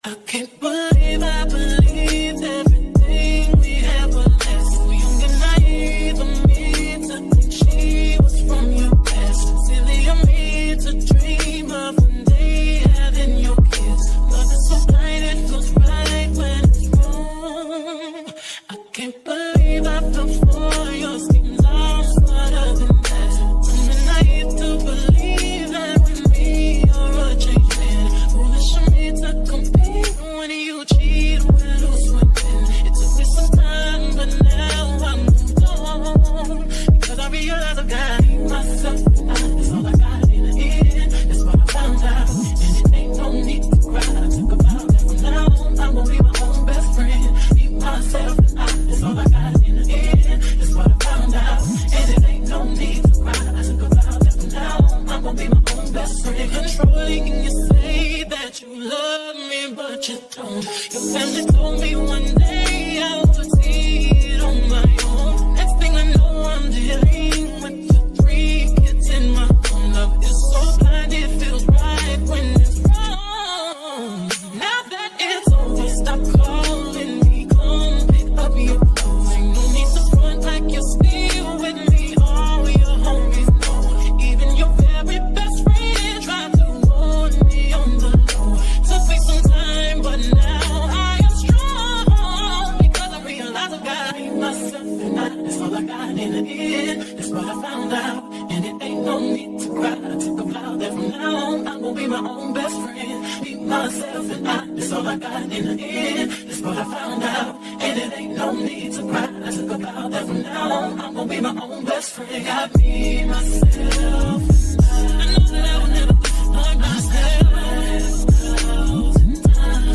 I can't believe I believed everything we had was less. So young and naive of me to think she was from your past. Silly of me to dream of one day having your kids. Love is so blind, it feels right when it's wrong. I can't believe I fell for your schemes. I'm smarter than that. I'm naive to believe that with me you're a changed man. Foolish of me to compete when you cheat, when who's winning. It took me some time, but now I'm moved on. Because I realize I got myself, that's all I got in the end. That's what I found out, and it ain't no need to cry. I took a vow that from now on I'm gonna be my own best friend. Be myself, that's all I got in the end. That's what I found out, and it ain't no need to cry. I took a vow that from now on I'm gonna be my own best friend. Controlling, you say that you love me, but you don't. Your family told me one day I would see it on my own. Next thing I know, I'm dealing with the 3 kids in my own. Love is so blind, it feels right when it's wrong. Now that it's over, stop calling me, come pick up your clothes. Ain't no need to front like you're still with me. All your homies know, even your very best friend tried to warn me on the low. Took me some time, but now I am strong. Because I realize I got myself, and that's all I got in the end. That's what I found out, and it ain't no need to cry. I took a vow that from now on I'm gonna be my own best friend. Be myself, and that's all I got in the end. That's what I found out, and it ain't no need to cry. I took a vow that from now on I'm gonna be my own best friend. Got me, myself, I know that I will never disappoint myself.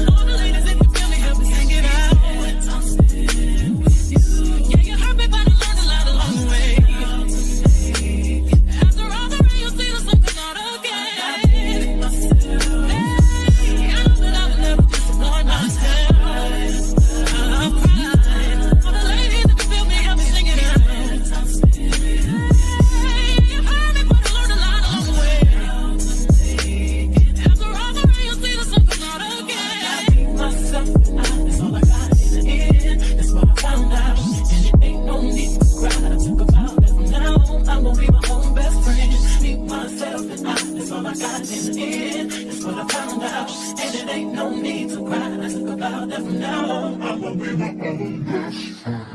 All the ladies, if you feel me, help me sing it out. I'm still with you. Yeah, you hurt me, but I learned a lot along the way. After all the rain, you'll see the sun come out again. Hey, I know that I will never disappoint myself. I'm crying. All the ladies, if you feel me, help me sing it out. I'm still with you. You hurt me, but I learned a lot along the way. After all the rain, you'll see the sun come out again. I be myself, and that's all I got in the end. That's what I found out, and it ain't no need to cry. I took a vow that from now on I'm gonna be my own best friend. Be myself, and that's all I got in the end. That's what I found out, and it ain't no need to cry. I took a vow that from now on I'm gonna be my own best friend.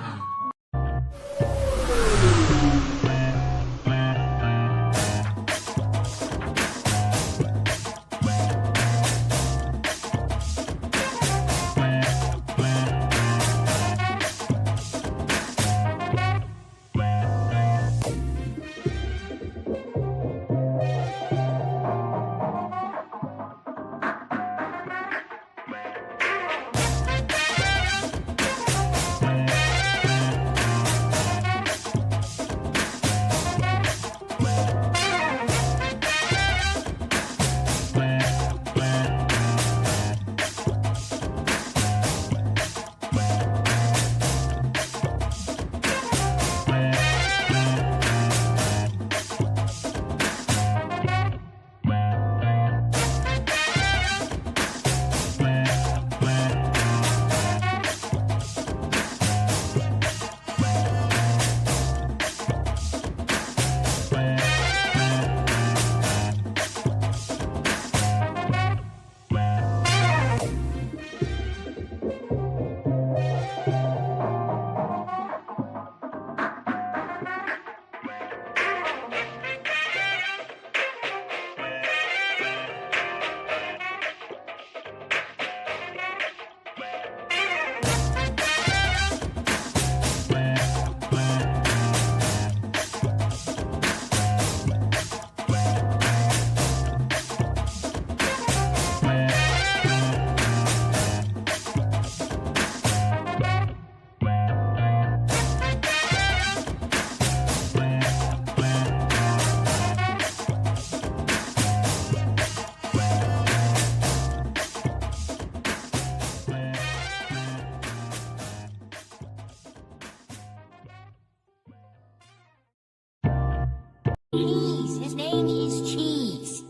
Cheese. His name is Cheese.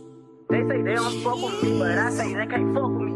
They say they don't fuck with me, but I say they can't fuck with me.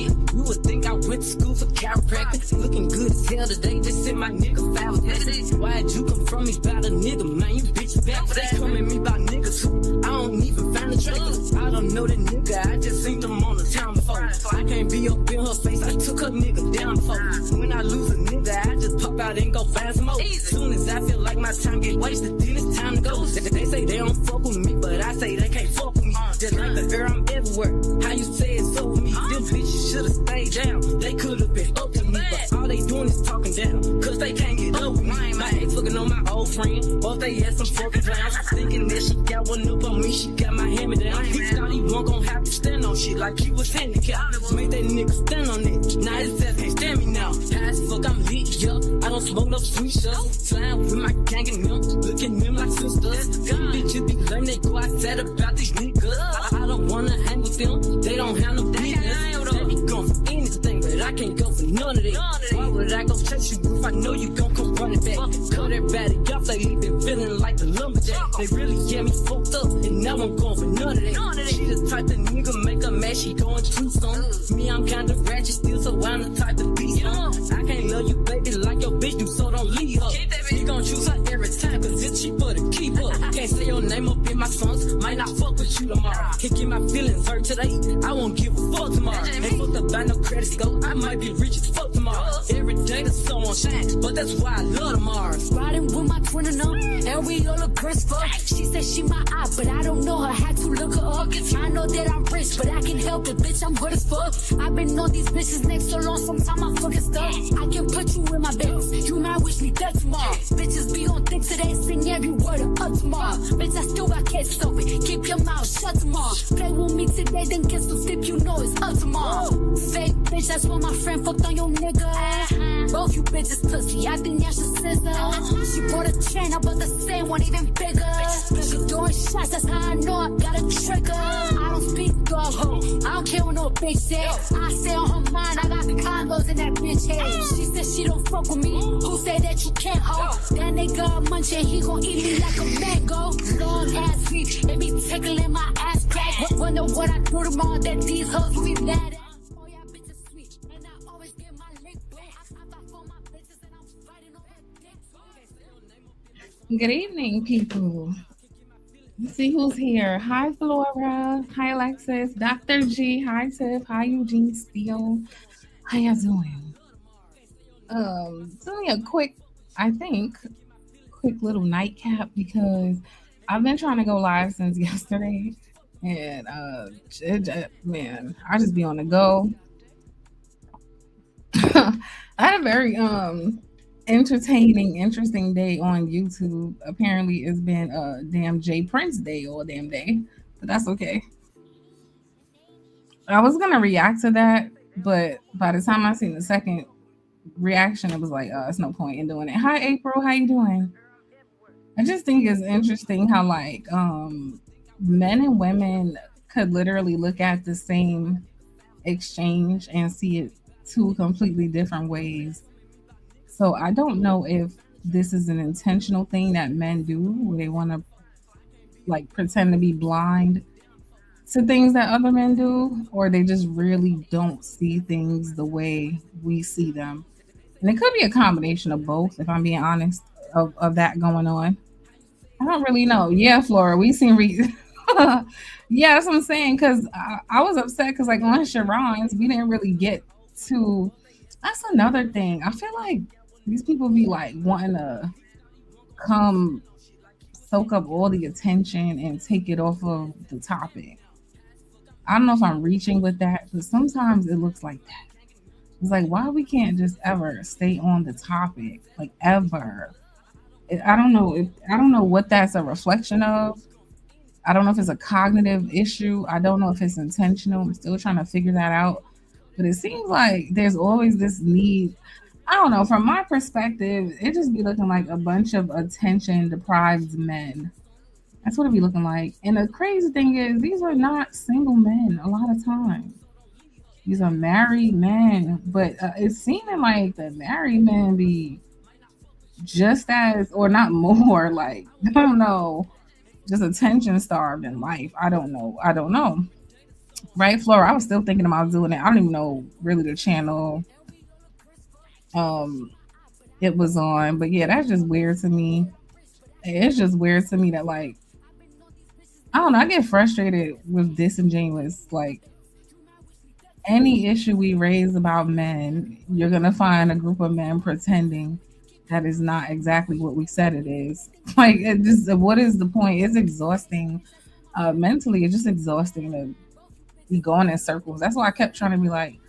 Yeah, you would think I went to school for chiropractic. Looking good as hell today, just sent my nigga 5 texts. Why'd you come from me about a nigga, man? You bitch back for that. Come at me about niggas who I don't even find attractive. I don't know that nigga, I just seen them on the town before. I can't be up in her face, I took her nigga down before. When I lose a nigga, I just pop out and go find some more. Soon as I feel like my time get wasted, then it's time to go. They say they don't fuck with me, but I say they can't fuck with me. Just like the air, I'm everywhere. How you say it's so with me? Them bitches should've stayed down. They could've been up to me, but all they doing is talking down. Cause they can't get up with me. My ex looking on my old friend, both they had some fucking clowns. Thinking that she got one up on me, she got my hand me down. He thought he wasn't gonna have to stand on shit like he was handicapped. Made that nigga stand on it. Now his ass can't stand me now. High as fuck, I'm lit, yo. I don't smoke no sweet shots. Flying with my gang and them, looking them like sisters. Them bitches be lame, they go outside about these niggas. I don't wanna hang with them, they don't have no business. They be going for anything, but I can't go for none of it. Why would I go chase you if I know you gon' come running back? Cut everybody off, they been feeling like the lumberjack. They really get me fucked up, and now I'm going for none of that. She the type of nigga make her mad, she going through some. Me, I'm kinda ratchet still, so I'm the type to be some. I can't love you, baby, like your bitch do, so don't leave her. You gon' choose her every time, cause it's cheaper to keep her. Can't say your name up in my songs, might not fuck with you tomorrow. Can't get my feelings hurt today, I won't give a fuck tomorrow. Ain't fucked up by no credit score, I might be rich as fuck tomorrow. Every day the sun won't shine, but that's why I love tomorrow. Riding with my twin and and we all look brisk fuck. She said she my eye, but I don't know her. Had to look her up. I know that I'm rich, but I can help it, bitch. I'm good as fuck. I've been on these bitches next so long, sometimes I'm fucking stuck. I can put you in my bed. You might wish me dead tomorrow. Bitches be on thick today, sing every word of up tomorrow. Bitch, I still got kids open. Keep your mouth shut tomorrow. Play with me today, then get some sleep. You know it's up tomorrow. Fake bitch, that's why my friend fucked on your nigga. Both you bitches pussy, I think y'all should scissor. She bought a chain, I bought the same one, even bigger. She doing shots, that's how I know I got a trigger. I don't speak dog ho, I don't care what no bitch said. I say on her mind, I got condos in that bitch head. She said she don't fuck with me, who said that you can't hold? That nigga munching, he gon' eat me like a mango. Long ass feet, it be tickling my ass crack. Wonder what I do tomorrow that these hoes be mad at. Oh yeah, bitches sweet, and I always get my lick back. I thought for my bitches and I'm fighting over dick. Good evening, people. Let's see who's here. Hi, Flora. Hi, Alexis. Dr. G. Hi, Tiff. Hi, Eugene Steele. How y'all doing? Doing a quick little nightcap because I've been trying to go live since yesterday, and man, I just be on the go. I had a very interesting day on YouTube. Apparently, it's been a damn J Prince day all damn day, but that's okay. I was gonna react to that, but by the time I seen the second reaction, it was like, it's no point in doing it. Hi, April, how you doing? I just think it's interesting how like men and women could literally look at the same exchange and see it two completely different ways. So I don't know if this is an intentional thing that men do where they want to like pretend to be blind to things that other men do, or they just really don't see things the way we see them. And it could be a combination of both, if I'm being honest, of that going on. I don't really know. Yeah, Flora, we seen yeah, that's what I'm saying. Because I was upset because like on Sharon's, we didn't really get to. That's another thing. I feel like these people be like wanting to come soak up all the attention and take it off of the topic. I don't know if I'm reaching with that, but sometimes it looks like that. It's like, why we can't just ever stay on the topic, like ever. I don't know what that's a reflection of. I don't know if it's a cognitive issue. I don't know if it's intentional. I'm still trying to figure that out. But it seems like there's always this need. I don't know. From my perspective, it just be looking like a bunch of attention deprived men. That's what it be looking like. And the crazy thing is, these are not single men a lot of times. These are married men. But it's seeming like the married men be just as, or not more, like, I don't know, just attention starved in life. I don't know. Right, Flora? I was still thinking about doing it. I don't even know really the channel um it was on, but yeah, that's just weird to me. It's just weird to me that like I don't know. I get frustrated with disingenuous. Like any issue we raise about men, you're gonna find a group of men pretending that is not exactly what we said it is. Like it just what is the point? It's exhausting. Mentally, it's just exhausting to be going in circles. That's why I kept trying to be like,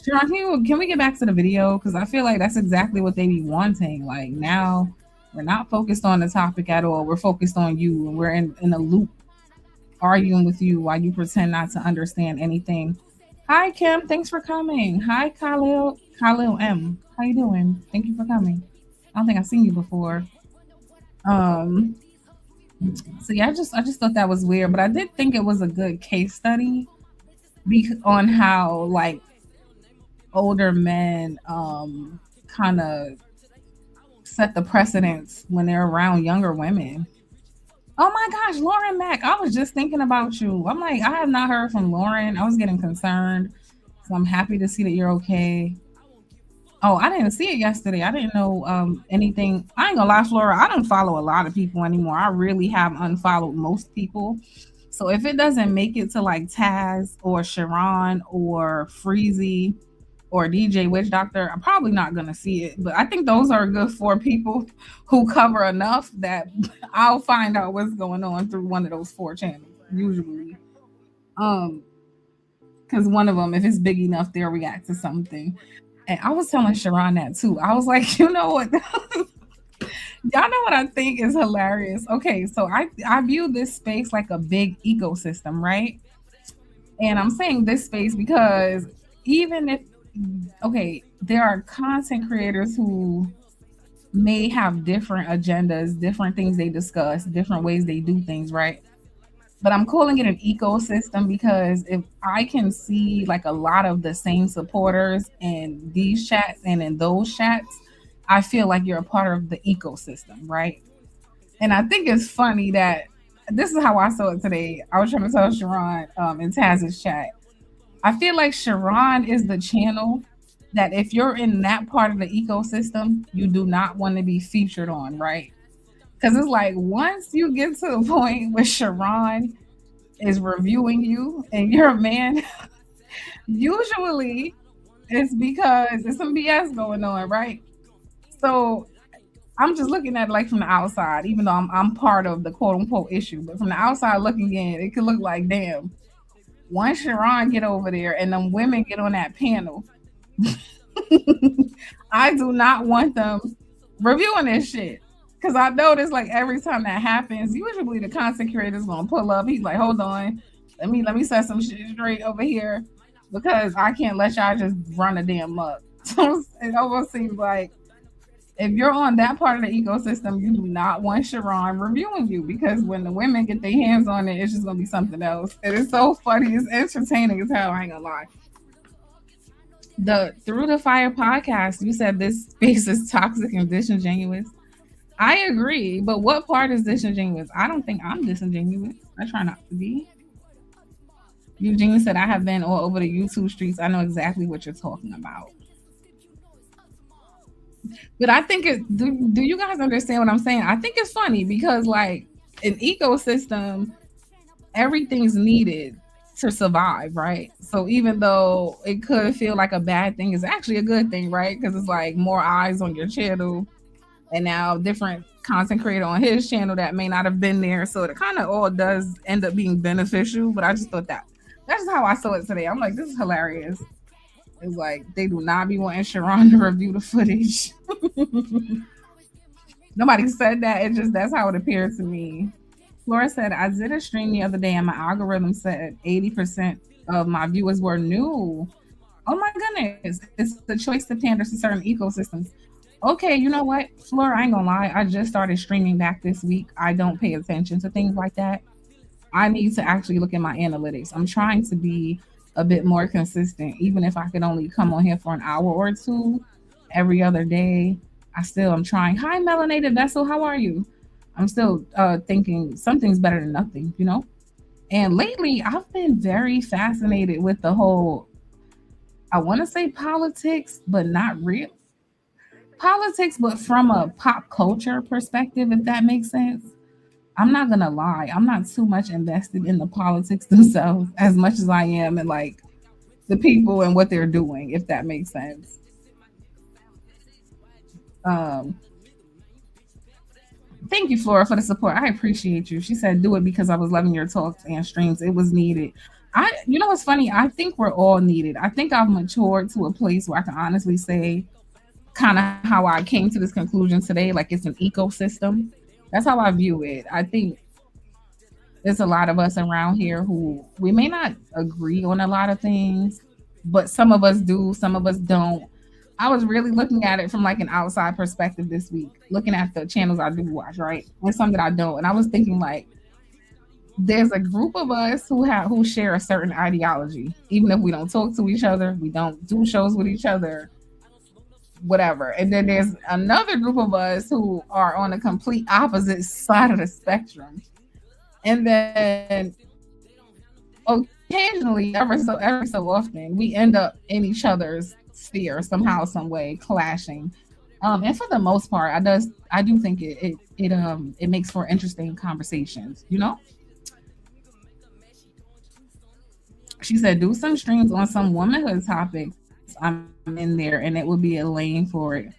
Sharon, can we get back to the video? Because I feel like that's exactly what they be wanting. Like now, we're not focused on the topic at all. We're focused on you, and we're in a loop arguing with you while you pretend not to understand anything. Hi, Kim. Thanks for coming. Hi, Khalil M. How you doing? Thank you for coming. I don't think I've seen you before. Um. So yeah, I just thought that was weird, but I did think it was a good case study on how like older men kind of set the precedence when they're around younger women. Oh my gosh, Lauren Mack. I was just thinking about you. I'm like, I have not heard from Lauren. I was getting concerned. So I'm happy to see that you're okay. Oh, I didn't see it yesterday. I didn't know anything. I ain't gonna lie, Flora. I don't follow a lot of people anymore. I really have unfollowed most people. So if it doesn't make it to like Taz or Sharon or Freezy or DJ Witch Doctor, I'm probably not gonna see it. But I think those are good for people who cover enough that I'll find out what's going on through one of those four channels usually. Um, because one of them, if it's big enough, they'll react to something. And I was telling Sharon that too. I was like, you know what? Y'all know what I think is hilarious. Okay, so I view this space like a big ecosystem, right? And I'm saying this space because even if okay, there are content creators who may have different agendas, different things they discuss, different ways they do things, right? But I'm calling it an ecosystem because if I can see like a lot of the same supporters in these chats and in those chats, I feel like you're a part of the ecosystem, right? And I think it's funny that this is how I saw it today. I was trying to tell Sharon in Taz's chat. I feel like Sharon is the channel that if you're in that part of the ecosystem, you do not want to be featured on, right? Because it's like once you get to the point where Sharon is reviewing you and you're a man, usually it's because there's some BS going on, right? So I'm just looking at it like from the outside, even though I'm part of the quote unquote issue. But from the outside looking in, it could look like, damn, once Sharon get over there and them women get on that panel, I do not want them reviewing this shit. Cause I notice like every time that happens, usually the content creator's gonna pull up. He's like, hold on, let me set some shit straight over here because I can't let y'all just run a damn up. So it almost seems like if you're on that part of the ecosystem, you do not want Sharon reviewing you because when the women get their hands on it, it's just gonna be something else. It is so funny, it's entertaining as hell, I ain't gonna lie. The Through the Fire podcast, you said this space is toxic and disingenuous. I agree, but what part is disingenuous? I don't think I'm disingenuous. I try not to be. Eugene said, I have been all over the YouTube streets. I know exactly what you're talking about. But I think do you guys understand what I'm saying? I think it's funny because like an ecosystem, everything's needed to survive, right? So even though it could feel like a bad thing, it's actually a good thing, right? Because it's like more eyes on your channel and now different content creator on his channel that may not have been there. So it kind of all does end up being beneficial. But I just thought that's just how I saw it today. I'm like, this is hilarious. It's like they do not be wanting Sharon to review the footage. Nobody said that. It just that's how it appeared to me. Flora said, I did a stream the other day and my algorithm said 80% of my viewers were new. Oh my goodness. It's the choice to pander to certain ecosystems. Okay, you know what, Flora, I ain't gonna lie. I just started streaming back this week. I don't pay attention to things like that. I need to actually look at my analytics. I'm trying to be a bit more consistent, even if I could only come on here for an hour or two every other day. I'm trying. Hi, Melanated Vessel, how are you? I'm still thinking something's better than nothing, you know? And lately, I've been very fascinated with the whole, I want to say politics, but not real politics, but from a pop culture perspective, if that makes sense. I'm not gonna lie, I'm not too much invested in the politics themselves as much as I am in like the people and what they're doing, if that makes sense. Um, Thank you, Flora, for the support. I appreciate you. She said, "Do it because I was loving your talks and streams. It was needed." You know what's funny? I think we're all needed. I think I've matured to a place where I can honestly say, kind of how I came to this conclusion today. Like it's an ecosystem. That's how I view it. I think there's a lot of us around here who we may not agree on a lot of things, but some of us do, some of us don't. I was really looking at it from like an outside perspective this week, looking at the channels I do watch, right? And some that I don't. And I was thinking like there's a group of us who share a certain ideology. Even if we don't talk to each other, we don't do shows with each other, whatever. And then there's another group of us who are on a complete opposite side of the spectrum. And then occasionally, ever so often, we end up in each other's sphere somehow, some way, clashing. And for the most part, I do think it makes for interesting conversations. You know, she said do some streams on some womanhood topics. I'm in there, and it would be a lane for it.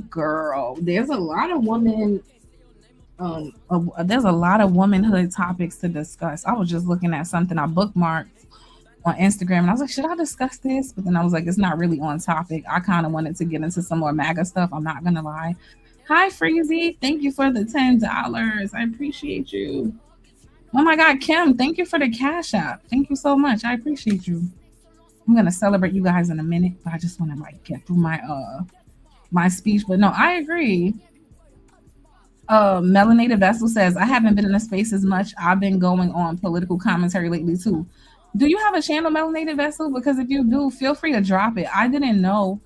Girl, there's a lot of womanhood topics to discuss. I was just looking at something I bookmarked on Instagram, and I was like, should I discuss this? But then I was like, it's not really on topic. I kind of wanted to get into some more MAGA stuff. I'm not gonna lie. Hi, Freezy. Thank you for the $10. I appreciate you. Oh my God, Kim, thank you for the cash app. Thank you so much. I appreciate you. I'm gonna celebrate you guys in a minute, but I just want to like get through my speech. But no, I agree. Melanated Vessel says, I haven't been in the space as much. I've been going on political commentary lately too. Do you have a channel, Melanated Vessel? Because if you do, feel free to drop it. I didn't know.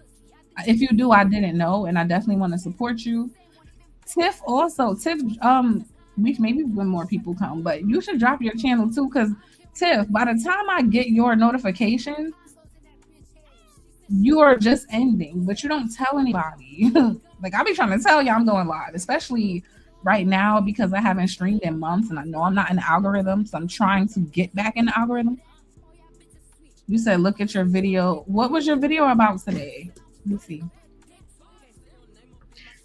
If you do, I didn't know, and I definitely want to support you. Tiff also, Tiff, maybe when more people come, but you should drop your channel too, because Tiff, by the time I get your notifications, you are just ending, but you don't tell anybody. Like I be trying to tell you I'm going live, especially right now because I haven't streamed in months and I know I'm not in the algorithm, so I'm trying to get back in the algorithm. You said look at your video. What was your video about today? Let me see.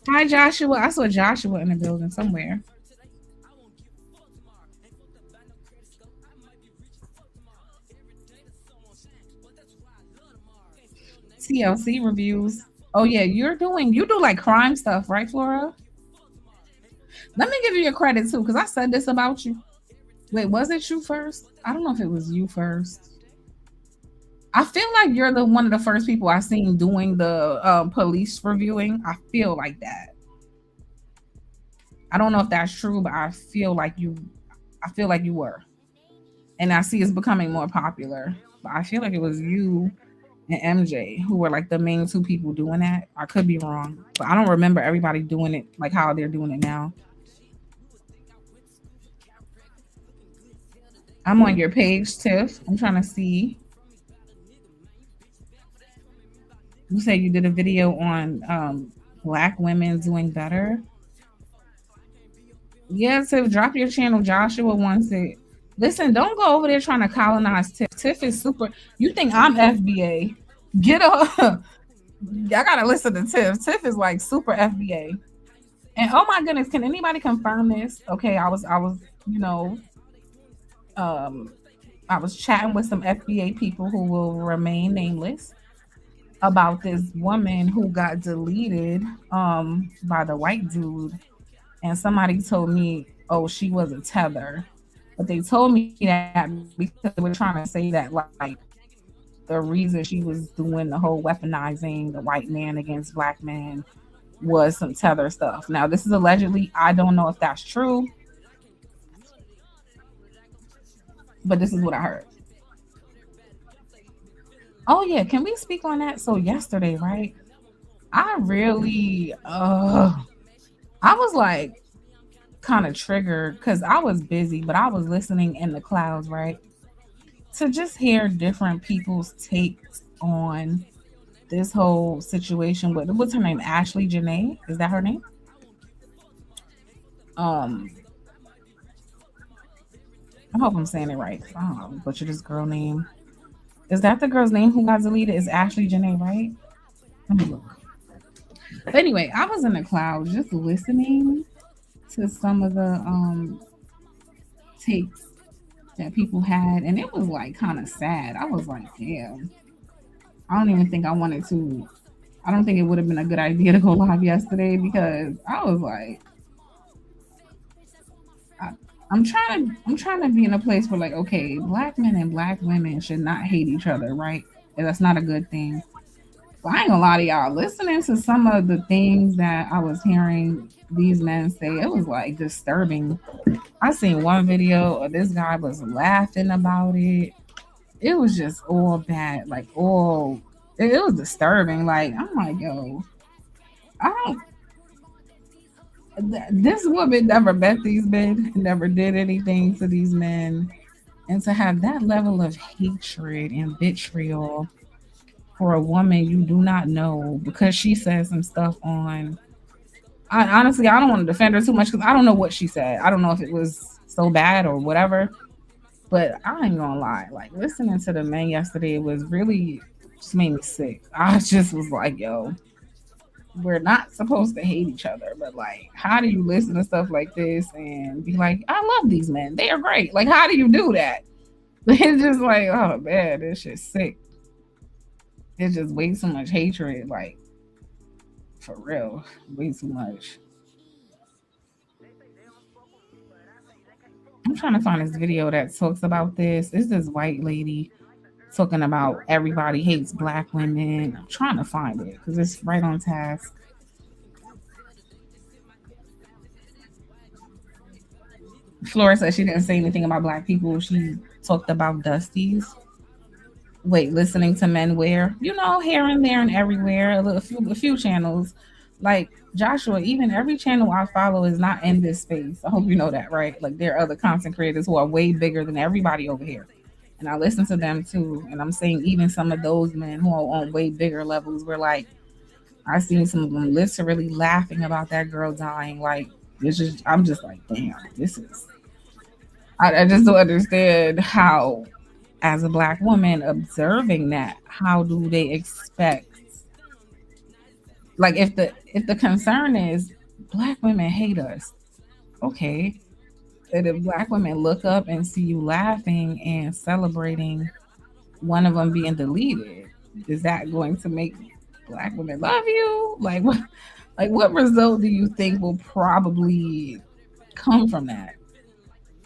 Hi Joshua. I saw Joshua in the building somewhere. TLC reviews. Oh yeah, you do like crime stuff, right, Flora? Let me give you your credit too, because I said this about you. Wait, was it you first? I don't know if it was you first. I feel like you're the one of the first people I seen doing the police reviewing. I feel like that. I don't know if that's true, but I feel like you were. And I see it's becoming more popular. But I feel like it was you and MJ who were like the main two people doing that. I could be wrong, but I don't remember everybody doing it like how they're doing it now. I'm on your page, Tiff. I'm trying to see. You said you did a video on Black women doing better. Yeah, Tiff, drop your channel. Joshua wants it. Listen, don't go over there trying to colonize Tiff. Tiff is super. You think I'm FBA? Get up. I gotta listen to Tiff. Tiff is like super FBA. And oh my goodness, can anybody confirm this? Okay, I was, I was chatting with some FBA people who will remain nameless about this woman who got deleted by the white dude, and somebody told me, oh, she was a tether. But they told me that because they were trying to say that like the reason she was doing the whole weaponizing the white man against black men was some tether stuff. Now this is allegedly, I don't know if that's true, but this is what I heard. Oh yeah, can we speak on that? So yesterday, right? I really I was like, kind of triggered because I was busy, but I was listening in the clouds, right? To just hear different people's takes on this whole situation with what's her name? Ashley Janae? Is that her name? Um, I hope I'm saying it right. Oh, butcher this girl name. Is that the girl's name who got deleted? Is Ashley Janae, right? Let me look. But anyway, I was in the clouds just listening to some of the takes that people had, and it was like kind of sad. I was like, damn. I don't even think I wanted to. I don't think it would have been a good idea to go live yesterday because I was like, I, I'm trying to be in a place where like, okay, black men and black women should not hate each other, right? And that's not a good thing. But I ain't gonna lie to y'all. Listening to some of the things that I was hearing these men say, it was like disturbing. I seen one video of this guy was laughing about it. It was just all bad, like all. It was disturbing. Like I'm like, yo, I don't. This woman never met these men, never did anything to these men, and to have that level of hatred and vitriol for a woman you do not know because she said some stuff on. I honestly, I don't want to defend her too much because I don't know what she said. I don't know if it was so bad or whatever. But I ain't gonna lie, like listening to the men yesterday was really just made me sick. I just was like, yo, we're not supposed to hate each other, but like, how do you listen to stuff like this and be like, I love these men, they are great? Like, how do you do that? It's just like, oh man, this shit's sick. It's just way too much hatred, like for real, way too much. I'm trying to find this video that talks about this. It's this white lady talking about everybody hates black women. I'm trying to find it because it's right on task. Flora said she didn't say anything about black people. She talked about Dusties. Wait, listening to men wear, here and there and everywhere, a few channels. Like Joshua, even every channel I follow is not in this space. I hope you know that, right? Like there are other content creators who are way bigger than everybody over here. And I listen to them too. And I'm saying even some of those men who are on way bigger levels were like, I seen some of them literally laughing about that girl dying. Like it's just I'm just like, damn, this is I just don't understand how as a black woman observing that, how do they expect like if the concern is black women hate us, okay. And if black women look up and see you laughing and celebrating one of them being deleted, is that going to make black women love you? Like what result do you think will probably come from that?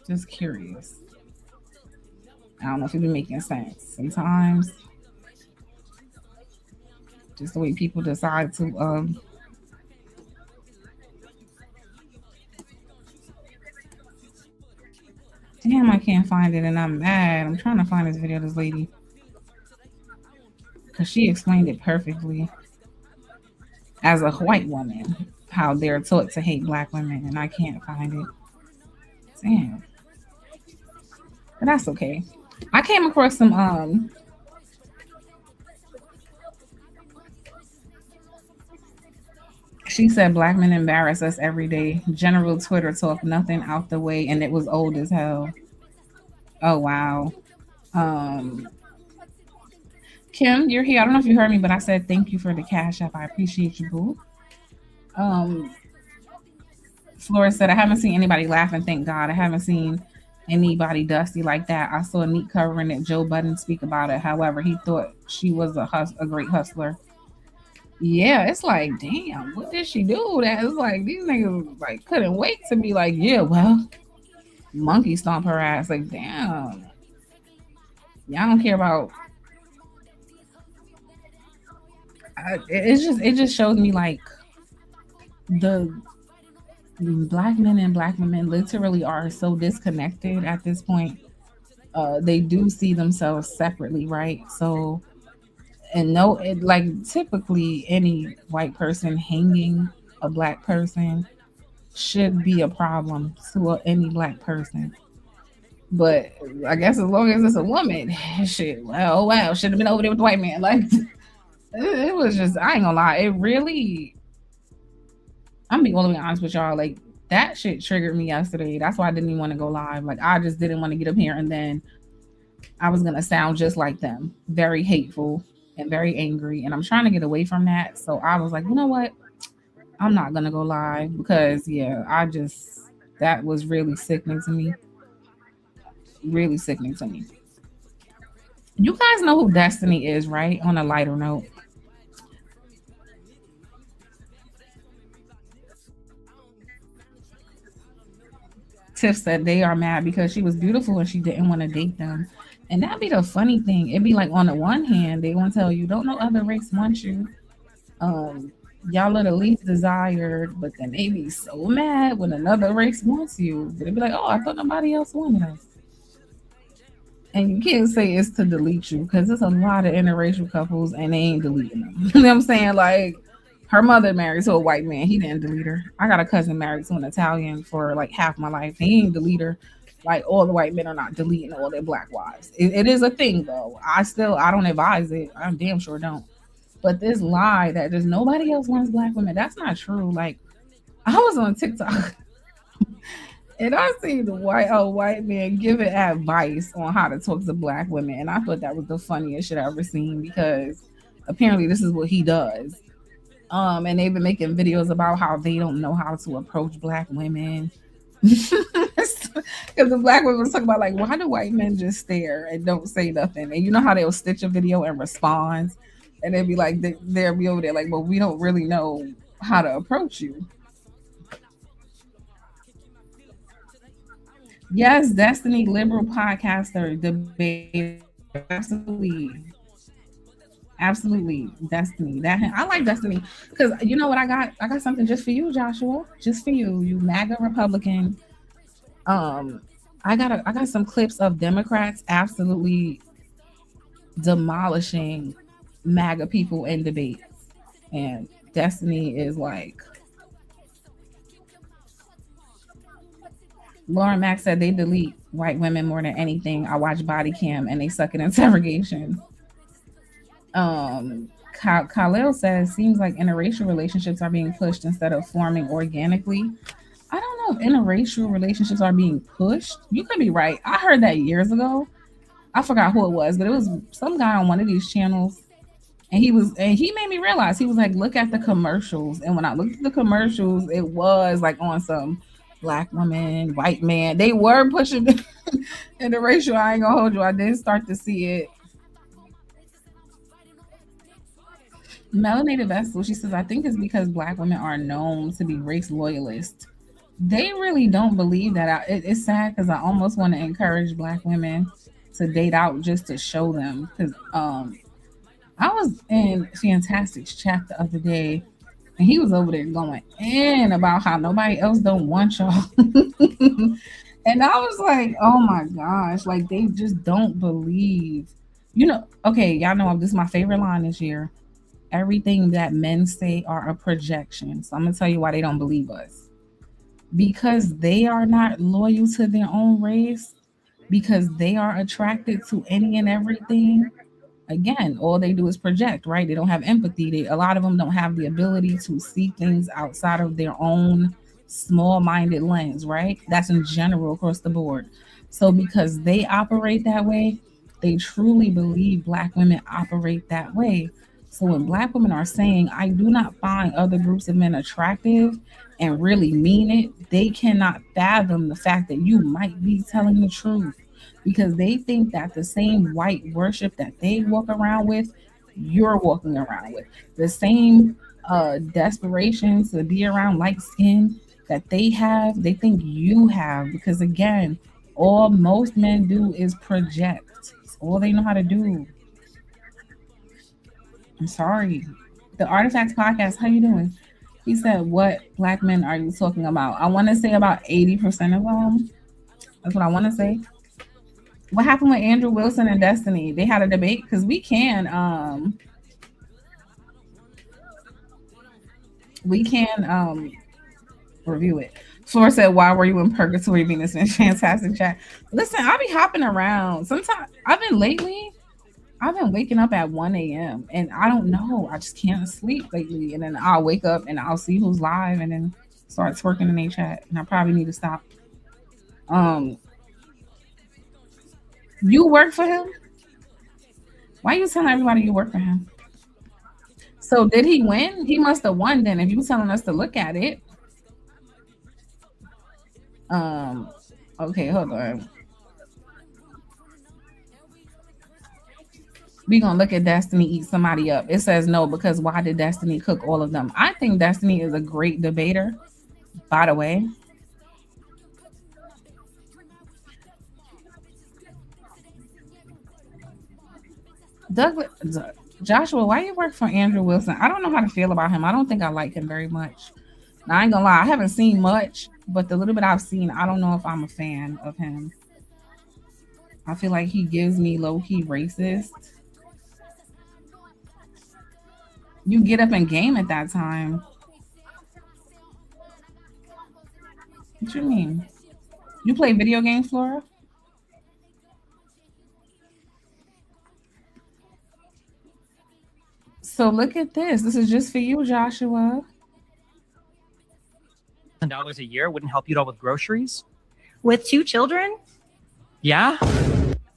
Just curious. I don't know if it's making sense. Sometimes just the way people decide to damn, I can't find it and I'm mad. I'm trying to find this video of this lady because she explained it perfectly as a white woman how they're taught to hate black women and I can't find it. Damn. But that's okay. I came across some she said black men embarrass us every day. General Twitter talk, nothing out the way, and it was old as hell. Oh wow. Um Kim, you're here. I don't know if you heard me, but I said thank you for the cash app. I appreciate you, boo. Um Flora said, I haven't seen anybody laughing, thank God. I haven't seen anybody dusty like that. I saw a neat covering that Joe Budden speak about it. However, he thought she was a great hustler. Yeah, it's like, damn, what did she do? That it's like these niggas like couldn't wait to be like, yeah, well, monkey stomp her ass. Like, damn, y'all don't care about. It just shows me like the black men and black women literally are so disconnected at this point. They do see themselves separately, right? So, and no, like typically any white person hanging a black person, should be a problem to any black person. But I guess as long as it's a woman, shit, well, oh wow, should have been over there with the white man. Like it was just, I ain't gonna lie, it really. I'm being all the way honest with y'all. Like that shit triggered me yesterday. That's why I didn't even want to go live. Like I just didn't want to get up here and then I was gonna sound just like them, very hateful and very angry. And I'm trying to get away from that. So I was like, you know what? I'm not gonna go live because yeah, I just that was really sickening to me. Really sickening to me. You guys know who Destiny is, right? On a lighter note. Tiff said they are mad because she was beautiful and she didn't want to date them. And that'd be the funny thing. It'd be like on the one hand, they want to tell you, don't no other race want you. Um, y'all are the least desired, but then they be so mad when another race wants you. They'd be like, oh, I thought nobody else wanted us. And you can't say it's to delete you because there's a lot of interracial couples and they ain't deleting them. You know what I'm saying? Like her mother married to a white man. He didn't delete her. I got a cousin married to an Italian for like half my life. He ain't delete her. Like all the white men are not deleting all their black wives. It is a thing though. I don't advise it. I damn sure don't. But this lie that just nobody else wants black women, that's not true. Like I was on TikTok and I see the white man giving advice on how to talk to black women, and I thought that was the funniest shit I ever seen because apparently this is what he does. And they've been making videos about how they don't know how to approach black women. Because the black women was talking about like, why do white men just stare and don't say nothing? And you know how they'll stitch a video and respond, and they'll be like, they'll be over there like, well, we don't really know how to approach you. Yes, Destiny liberal podcaster debate. Absolutely. Absolutely. Destiny. That I like Destiny. Because you know what I got? I got something just for you, Joshua. Just for you, you MAGA Republican. Um, I got some clips of Democrats absolutely demolishing MAGA people in debates. And Destiny is like Lauren Mack said they delete white women more than anything. I watch body cam and they suck at interrogation. Khalil says seems like interracial relationships are being pushed instead of forming organically. I don't know if interracial relationships are being pushed. You could be right. I heard that years ago. I forgot who it was, but it was some guy on one of these channels. And he made me realize he was like, look at the commercials. And when I looked at the commercials, it was like on some black woman, white man. They were pushing interracial. I ain't gonna hold you. I did start to see it. Melanated Vessel, she says, I think it's because black women are known to be race loyalists. They really don't believe that. It's sad because I almost want to encourage black women to date out just to show them. Because I was in Fantastic's chat the other day, and he was over there going in about how nobody else don't want y'all. And I was like, oh my gosh, like they just don't believe. You know, okay, y'all know this is my favorite line this year. Everything that men say are a projection. So I'm gonna tell you why they don't believe us. Because they are not loyal to their own race, because they are attracted to any and everything. Again, all they do is project, right? They don't have empathy. A lot of them don't have the ability to see things outside of their own small-minded lens, right? That's in general across the board. So because they operate that way, they truly believe black women operate that way. So when black women are saying, I do not find other groups of men attractive and really mean it, they cannot fathom the fact that you might be telling the truth because they think that the same white worship that they walk around with, you're walking around with. The same desperation to be around light skin that they have, they think you have. Because again, all most men do is project. It's all they know how to do. I'm sorry. The Artifacts Podcast, how you doing? He said, what black men are you talking about? I want to say about 80% of them. That's what I want to say. What happened with Andrew Wilson and Destiny? They had a debate because we can review it. Flora said, "Why were you in Purgatory, Venus?" And fantastic chat. Listen, I be hopping around. Sometimes I've been lately. I've been waking up at 1 a.m. and I don't know. I just can't sleep lately. And then I'll wake up and I'll see who's live and then start twerking in their chat. And I probably need to stop. You work for him? Why you telling everybody you work for him? So did he win? He must have won then if you telling us to look at it. Okay, hold on. We gonna look at Destiny eat somebody up. It says no, because why did Destiny cook all of them? I think Destiny is a great debater, by the way. Douglas, Joshua, why you work for Andrew Wilson? I don't know how to feel about him. I don't think I like him very much. Now, I ain't gonna lie, I haven't seen much, but the little bit I've seen, I don't know if I'm a fan of him. I feel like he gives me low-key racist. You get up and game at that time. What you mean? You play video games, Flora? So look at this. This is just for you, Joshua. $1,000 a year wouldn't help you at all with groceries? With 2 children? Yeah?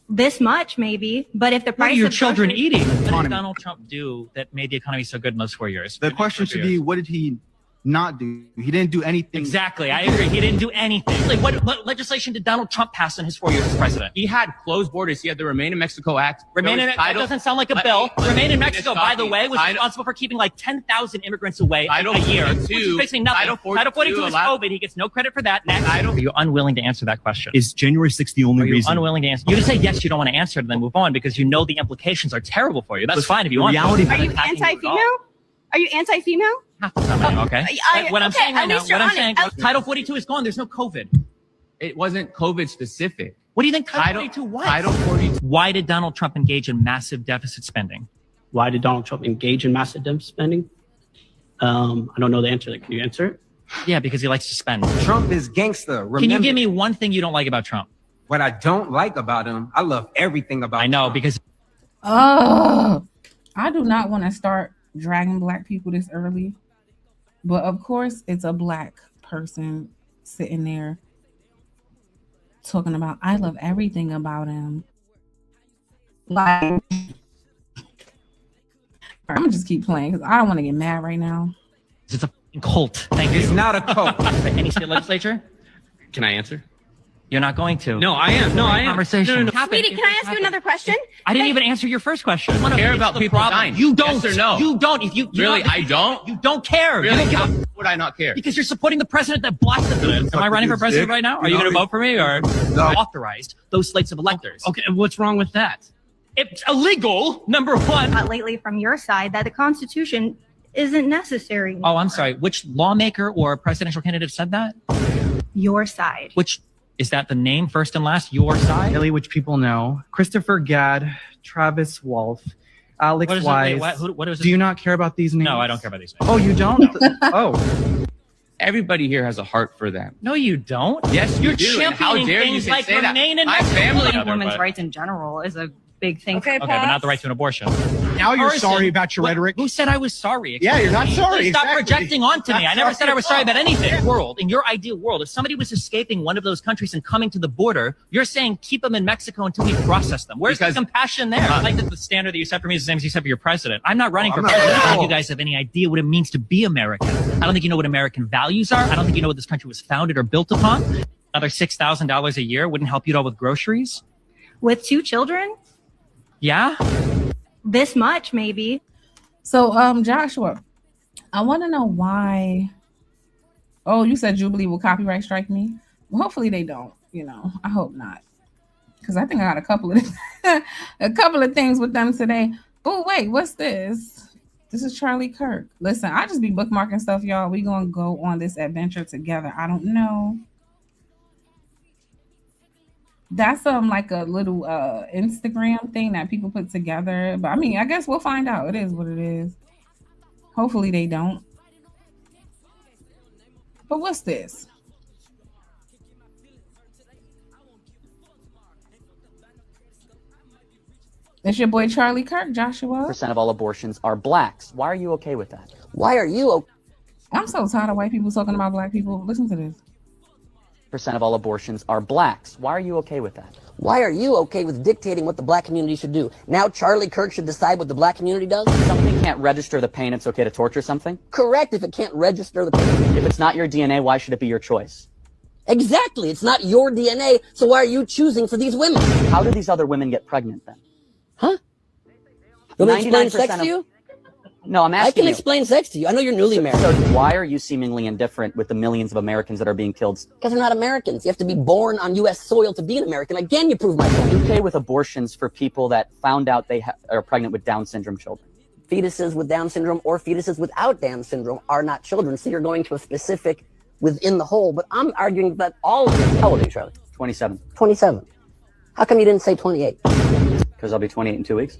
This much, maybe. But if the What price are your of children groceries- eating? What did Donald Trump do that made the economy so good in those 4 years? The question should be, what did he not do? He didn't do anything. Exactly. I agree. He didn't do anything. Like, what legislation did Donald Trump pass in his 4 years as president? He had closed borders. He had the Remain in Mexico Act. That doesn't sound like a bill. Remain in Mexico, by the way, was responsible for keeping like 10,000 immigrants away a year. Which is basically nothing. Title 42 is COVID. He gets no credit for that. Next. Are you unwilling to answer that question? Is January 6th the only reason? Unwilling to answer? You just say yes, you don't want to answer it, and then move on because you know the implications are terrible for you. That's fine if you want. Are you anti-female? Are you anti-female? Okay. What I'm saying right now, Title 42 is gone. There's no COVID. It wasn't COVID specific. What do you think Title 42 was? Title 42. Why did Donald Trump engage in massive deficit spending? Why did Donald Trump engage in massive deficit spending? I don't know the answer. Can you answer it? Yeah, because he likes to spend. Trump is gangster. Remember, Can you give me one thing you don't like about Trump? what I don't like about him? I love everything about him. I know, because Oh, I do not want to start dragging black people this early. But of course, it's a black person sitting there talking about, I love everything about him. Like, I'm gonna just keep playing because I don't want to get mad right now. it's a cult. Thank you. It's not a cult. Any state legislature? Can I answer? You're not going to. No, I am. No, I am. Conversation. Sweetie, can I ask you another question? I didn't even answer your first question. I care about people dying. You don't. Yes or no? You don't. If you Really, don't, I don't? You don't care. Really? You don't How give a, would I not care? because you're supporting the president that blasted them. Am I running for president right now? Are you going to vote for me or authorized those slates of electors? Okay, and what's wrong with that? It's illegal. Number one. Lately from your side that the Constitution isn't necessary. Oh, I'm sorry. Which lawmaker or presidential candidate said that? Your side. Which is that the name first and last? Your side? Haley, which people know, Christopher Gadd, Travis Wolf, Alex What is it? Wise. Wait, what is it? Do you not care about these names? No, I don't care about these names. Oh, you don't? Oh. Everybody here has a heart for them. No, you don't. Yes, You're you do. And how championing dare you things can like say that? Remain in My Mexico. family. Women's rights in general is a big thing. Okay, but not the right to an abortion. Now you're Person, sorry about your what- rhetoric. Who said I was sorry? Yeah, you're not Excuse me. sorry, Please Stop exactly. projecting onto me. I never That's said I was sorry your about anything. World, in your ideal world, if somebody was escaping one of those countries and coming to the border, you're saying keep them in Mexico until we process them. Where's Because- the compassion there? I like that the standard that you set for me is the same as you set for your president. I'm not running for I'm not- president. I don't No. think you guys have any idea what it means to be American. I don't think you know what American values are. I don't think you know what this country was founded or built upon. Another $6,000 a year wouldn't help you at all with groceries. With 2 children? Yeah. This much, maybe. So, Joshua, I want to know why. Oh, you said Jubilee will copyright strike me. Well, hopefully they don't. You know, I hope not, because I think I got a couple of things with them today. Oh, wait, what's this? This is Charlie Kirk. Listen, I just be bookmarking stuff, y'all. We gonna go on this adventure together. I don't know. That's like a little Instagram thing that people put together. But I mean, I guess we'll find out. It is what it is. Hopefully they don't. But what's this? It's your boy Charlie Kirk, Joshua. Percent of all abortions are blacks. Why are you okay with that? Why are you? I'm so tired of white people talking about black people. Listen to this. Percent of all abortions are blacks. Why are you okay with that? Why are you okay with dictating what the black community should do? Now Charlie Kirk should decide what the black community does? Something can't register the pain, it's okay to torture something? Correct, if it can't register the pain. If it's not your DNA, why should it be your choice? Exactly, it's not your DNA, so why are you choosing for these women? How do these other women get pregnant then? Huh? You want me to explain sex to you? No, I'm asking I can you. explain sex to you. I know you're newly married. So why are you seemingly indifferent with the millions of Americans that are being killed? Because they're not Americans. You have to be born on U.S. soil to be an American. Again, you prove my point. You okay with abortions for people that found out they are pregnant with Down syndrome children? Fetuses with Down syndrome or fetuses without Down syndrome are not children. So you're going to a specific within the whole. But I'm arguing that all of them. How old are you, Charlie? 27. 27. How come you didn't say 28? Because I'll be 28 in 2 weeks.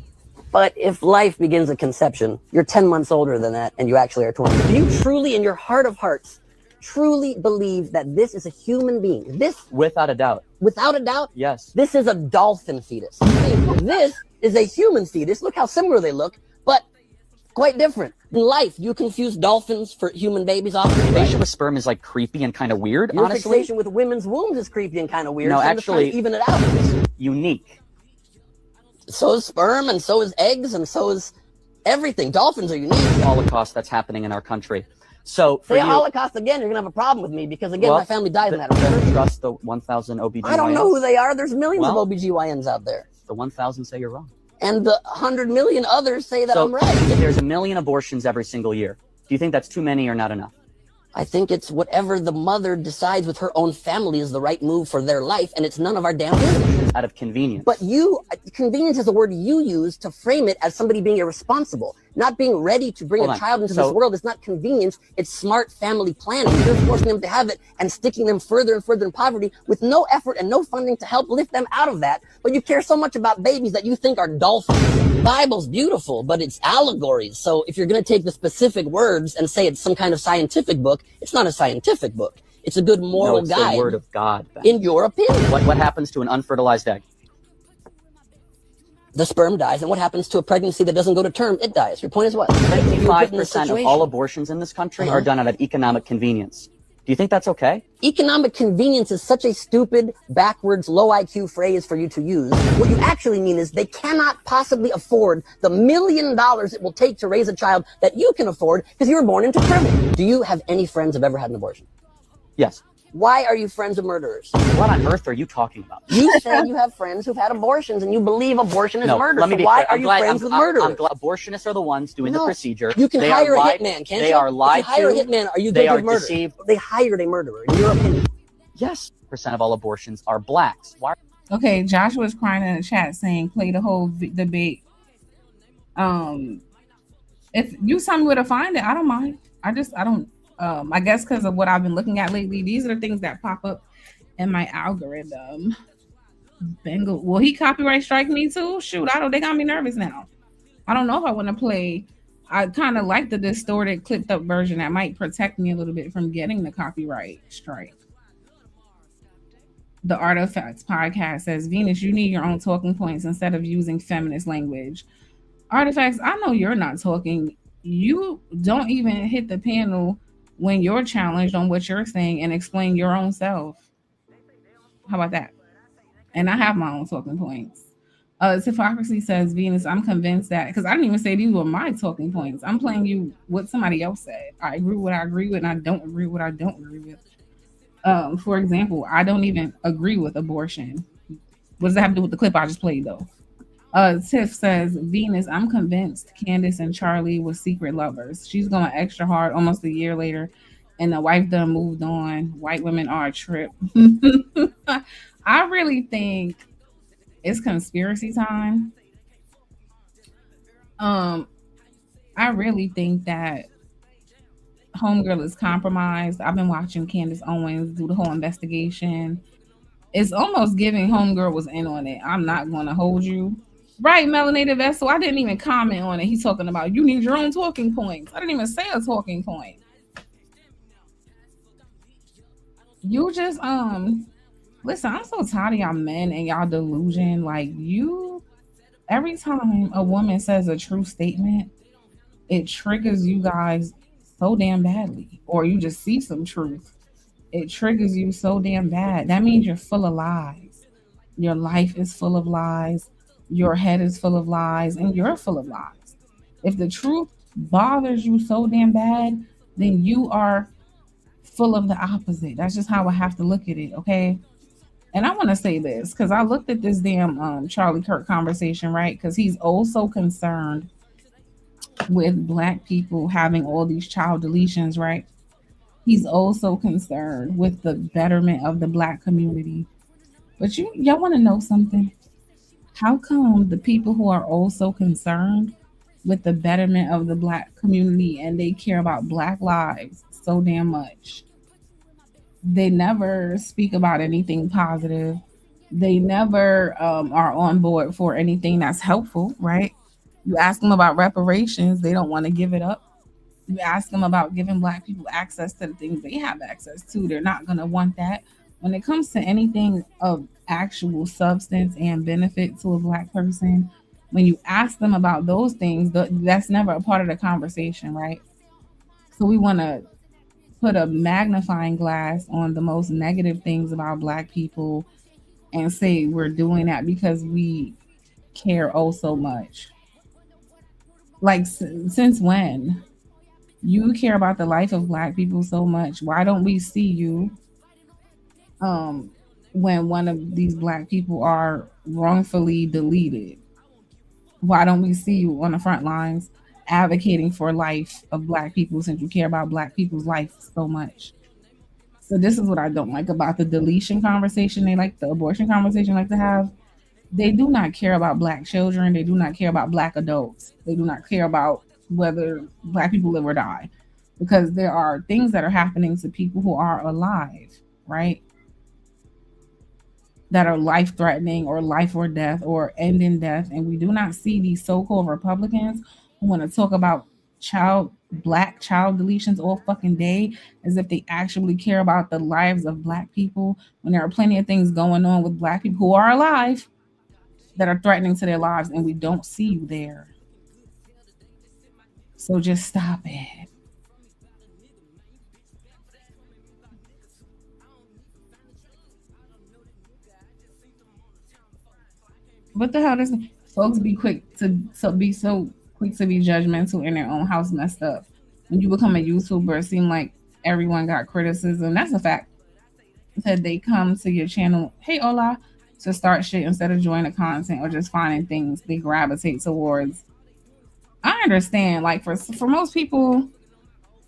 But if life begins at conception, you're 10 months older than that, and you actually are 20. Do you truly, in your heart of hearts, truly believe that this is a human being? This, without a doubt. Without a doubt? Yes. This is a dolphin fetus. This is a human fetus. Look how similar they look, but quite different. In life, you confuse dolphins for human babies often. Fixation with sperm is like creepy and kind of weird, Your honestly. fixation with women's wombs is creepy and kind of weird. No, so I'm just actually, trying to even it out. It's unique. So is sperm, and so is eggs, and so is everything. Dolphins are unique. Holocaust that's happening in our country. So for Say you, Holocaust again, you're gonna have a problem with me because again, my family died in that. Then trust the 1,000 OBGYNs. I don't know who they are. There's millions of OBGYNs out there. The 1,000 say you're wrong. And the 100 million others say that I'm right. If there's 1 million abortions every single year, do you think that's too many or not enough? I think it's whatever the mother decides with her own family is the right move for their life, and it's none of our damn business. Out of convenience. But convenience is a word you use to frame it as somebody being irresponsible. Not being ready to bring a child into this world is not convenience, it's smart family planning. You're forcing them to have it and sticking them further and further in poverty with no effort and no funding to help lift them out of that. But you care so much about babies that you think are dolphins. The Bible's beautiful, but it's allegories. So if you're going to take the specific words and say it's some kind of scientific book, it's not a scientific book. It's a good moral it's guide. The word of God. Ben. In your opinion. What happens to an unfertilized egg? The sperm dies, and what happens to a pregnancy that doesn't go to term? It dies. Your point is what? 55% of all abortions in this country are done out of economic convenience. Do you think that's okay? Economic convenience is such a stupid, backwards, low IQ phrase for you to use. What you actually mean is they cannot possibly afford the $1 million it will take to raise a child that you can afford because you were born into privilege. Do you have any friends who've ever had an abortion? Yes. Why are you friends with murderers? What on earth are you talking about? You said you have friends who've had abortions and you believe abortion is murder. So why are you friends with murderers? I'm glad abortionists are the ones doing the procedure. You can hire a hitman, can't you? They are lied to. If you hire a hitman, are you guilty of murder? Deceived. They hired a murderer, in your opinion. Yes. Percent of all abortions are blacks. Why? Okay, Joshua's crying in the chat saying play the whole debate. If you tell me where to find it, I don't mind. I don't. I guess because of what I've been looking at lately, these are the things that pop up in my algorithm. Bengal, will he copyright strike me too? Shoot, they got me nervous now. I don't know if I want to play. I kind of like the distorted, clipped up version that might protect me a little bit from getting the copyright strike. The Artifacts podcast says, Venus, you need your own talking points instead of using feminist language. Artifacts, I know you're not talking. You don't even hit the panel when you're challenged on what you're saying and explain your own self. How about that? And I have my own talking points. Hypocrisy says, Venus, I'm convinced that, because I didn't even say these were my talking points. I'm playing you what somebody else said. I agree with what I agree with, and I don't agree with what I don't agree with. For example, I don't even agree with abortion. What does that have to do with the clip I just played, though? Tiff says, Venus, I'm convinced Candace and Charlie were secret lovers. She's going extra hard almost a year later, and the wife done moved on. White women are a trip. I really think it's conspiracy time. I really think that Homegirl is compromised. I've been watching Candace Owens do the whole investigation. It's almost giving Homegirl was in on it. I'm not going to hold you. Right, Melanated Vessel. I didn't even comment on it. He's talking about you need your own talking points. I didn't even say a talking point. You just listen, I'm so tired of y'all men and y'all delusion. Like you, every time a woman says a true statement, it triggers you guys so damn badly. Or you just see some truth. It triggers you so damn bad. That means you're full of lies. Your life is full of lies. Your head is full of lies, and you're full of lies. If the truth bothers you so damn bad, then you are full of the opposite. That's just how I have to look at it, okay? And I want to say this because I looked at this damn Charlie Kirk conversation, right? Because he's also concerned with Black people having all these child deletions, right? He's also concerned with the betterment of the Black community. But y'all want to know something? How come the people who are also concerned with the betterment of the Black community and they care about Black lives so damn much, they never speak about anything positive? They never are on board for anything that's helpful, right? You ask them about reparations, they don't want to give it up. You ask them about giving Black people access to the things they have access to, they're not going to want that. When it comes to anything of actual substance and benefit to a Black person, when you ask them about those things, that's never a part of the conversation, right? So we want to put a magnifying glass on the most negative things about Black people and say we're doing that because we care oh so much. Like, since when? You care about the life of Black people so much. Why don't we see you when one of these Black people are wrongfully deleted? Why don't we see you on the front lines advocating for life of Black people since you care about Black people's life so much? So this is what I don't like about the deletion conversation. They like the abortion conversation like to have. They do not care about Black children. They do not care about Black adults. They do not care about whether Black people live or die, because there are things that are happening to people who are alive, right? That are life-threatening or life or death or end in death. And we do not see these so-called Republicans who want to talk about Black child deletions all fucking day as if they actually care about the lives of Black people, when there are plenty of things going on with Black people who are alive that are threatening to their lives, and we don't see you there. So just stop it. What the hell does folks be quick to be so quick to be judgmental in their own house messed up? When you become a YouTuber, it seems like everyone got criticism. That's a fact. That they come to your channel, hey hola, to start shit instead of joining the content or just finding things they gravitate towards. I understand, like for most people,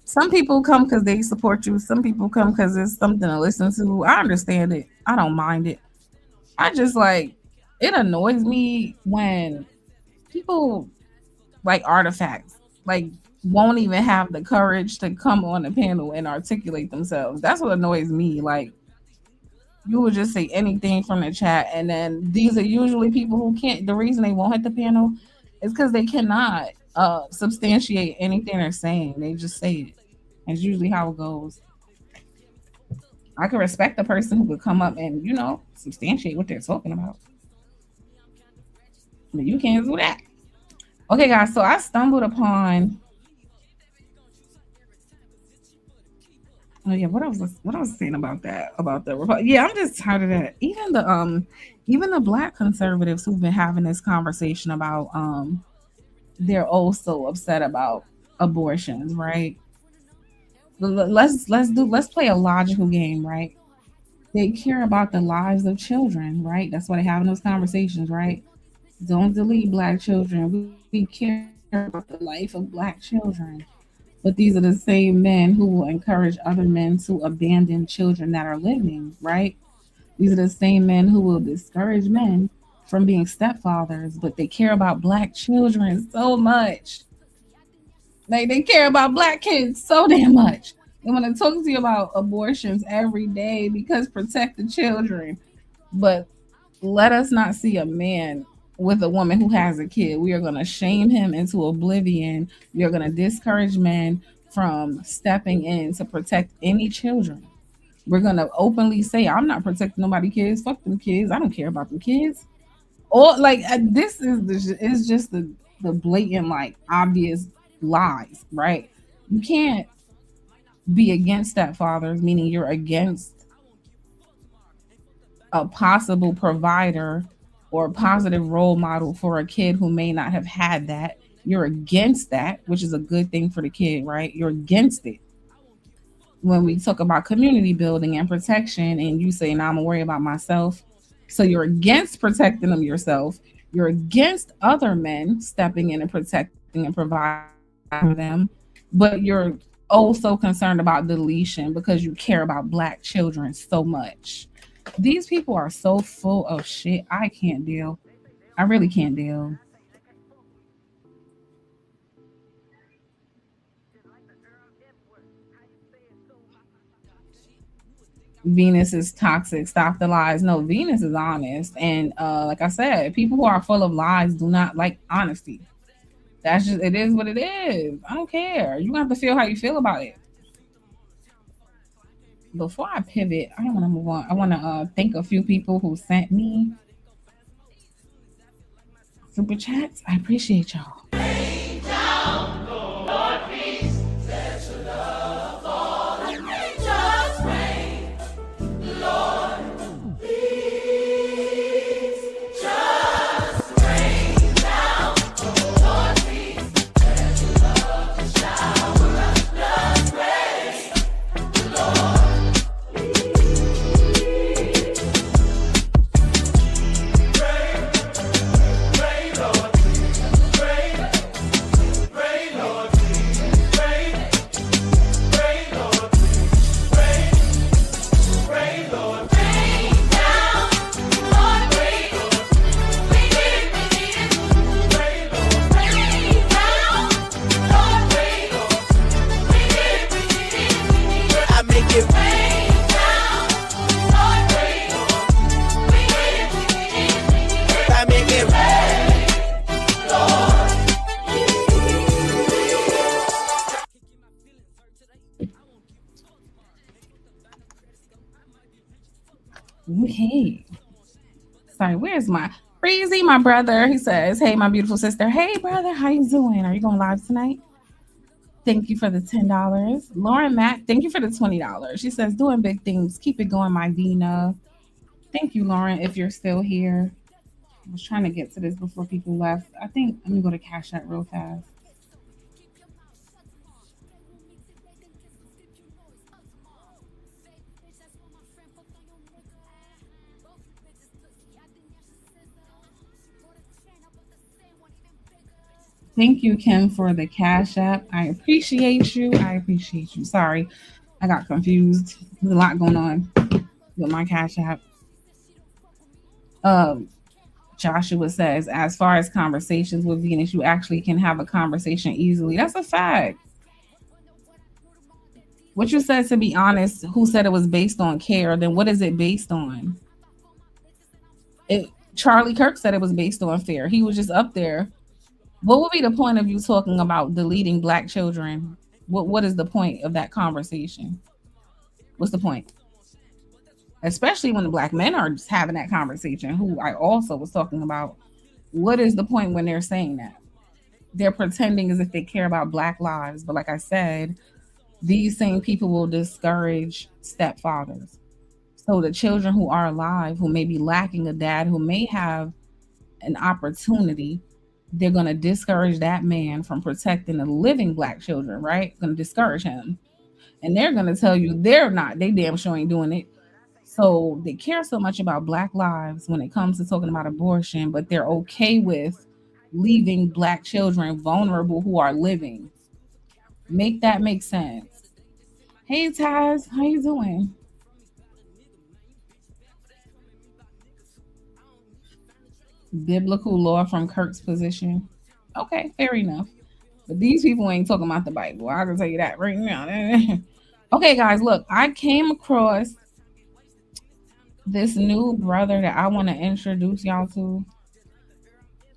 some people come because they support you. Some people come because it's something to listen to. I understand it. I don't mind it. I just like, it annoys me when people like artifacts like won't even have the courage to come on the panel and articulate themselves. That's what annoys me. Like, you would just say anything from the chat, and then these are usually people who can't. The reason they won't hit the panel is because they cannot substantiate anything they're saying. They just say it. It's usually how it goes. I can respect the person who could come up and, you know, substantiate what they're talking about. But you can't do that. Okay, guys, so I stumbled upon. Oh yeah, what I was saying about that, about the yeah, I'm just tired of that. Even the Black conservatives who've been having this conversation about they're also upset about abortions, right? Let's play a logical game, right? They care about the lives of children, right? That's why they're having those conversations, right? Don't delete Black children. We care about the life of Black children. But these are the same men who will encourage other men to abandon children that are living, right? These are the same men who will discourage men from being stepfathers, but they care about Black children so much. Like, they care about Black kids so damn much. They want to talk to you about abortions every day because protect the children. But let us not see a man with a woman who has a kid. We are going to shame him into oblivion. We are going to discourage men from stepping in to protect any children. We're gonna openly say, I'm not protecting nobody kids. Fuck them kids. I don't care about them kids. Or like this is just the blatant, like obvious lies, right? You can't be against stepfathers, meaning you're against a possible provider or a positive role model for a kid who may not have had that. You're against that, which is a good thing for the kid, right? You're against it. When we talk about community building and protection, and you say, "Nah, I'm gonna worry about myself," so you're against protecting them yourself. You're against other men stepping in and protecting and providing for them, but you're also concerned about deletion because you care about Black children so much. These people are so full of shit. I can't deal. I really can't deal. Venus is toxic. Stop the lies. No, Venus is honest. And like I said, people who are full of lies do not like honesty. That's just, it is what it is. I don't care. You have to feel how you feel about it. Before I pivot, I want to move on. I want to thank a few people who sent me super chats. I appreciate y'all. Okay. Sorry, where's my Breezy, my brother? He says, "Hey, my beautiful sister. Hey, brother, how you doing? Are you going live tonight?" Thank you for the $10. Lauren Matt, thank you for the $20. She says, "Doing big things. Keep it going, my Vina." Thank you, Lauren, if you're still here. I was trying to get to this before people left. I think I'm going to go to Cash App real fast. Thank you, Kim, for the Cash App. I appreciate you. Sorry, I got confused. There's a lot going on with my Cash App. Joshua says, as far as conversations with Venus, you actually can have a conversation easily. That's a fact. What you said, to be honest, who said it was based on care? Then what is it based on? Charlie Kirk said it was based on fear. He was just up there. What would be the point of you talking about deleting Black children? What is the point of that conversation? What's the point? Especially when the Black men are just having that conversation, who I also was talking about. What is the point when they're saying that? They're pretending as if they care about Black lives. But like I said, these same people will discourage stepfathers. So the children who are alive, who may be lacking a dad, who may have an opportunity, they're going to discourage that man from protecting the living Black children, right? Going to discourage him. And they're going to tell you they damn sure ain't doing it. So they care so much about Black lives when it comes to talking about abortion, but they're okay with leaving Black children vulnerable who are living. Make that make sense. Hey, Taz, how you doing? Biblical law from Kirk's position. Okay, fair enough. But these people ain't talking about the Bible. I can tell you that right now. Okay, guys, look, I came across this new brother that I want to introduce y'all to.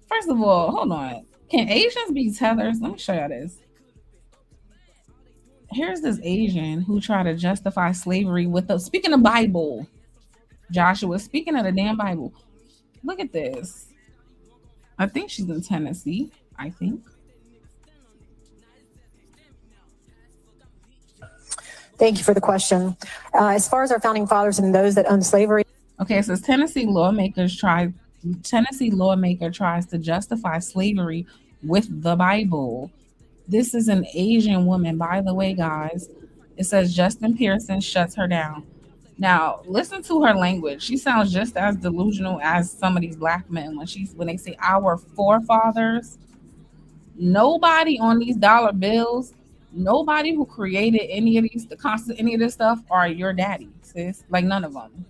First of all, hold on. Can Asians be tethers? Let me show y'all this. here's this Asian who tried to justify slavery with the speaking of Bible. Joshua, speaking of the damn Bible. Look at this. I think she's in Tennessee. I think. Thank you for the question. As far as our founding fathers and those that owned slavery. Okay, it says Tennessee lawmaker tries to justify slavery with the Bible. This is an Asian woman, by the way, guys. It says Justin Pearson shuts her down. Now, listen to her language. She sounds just as delusional as some of these black men when they say our forefathers. Nobody on these dollar bills, nobody who created any of this stuff are your daddy, sis. Like none of them.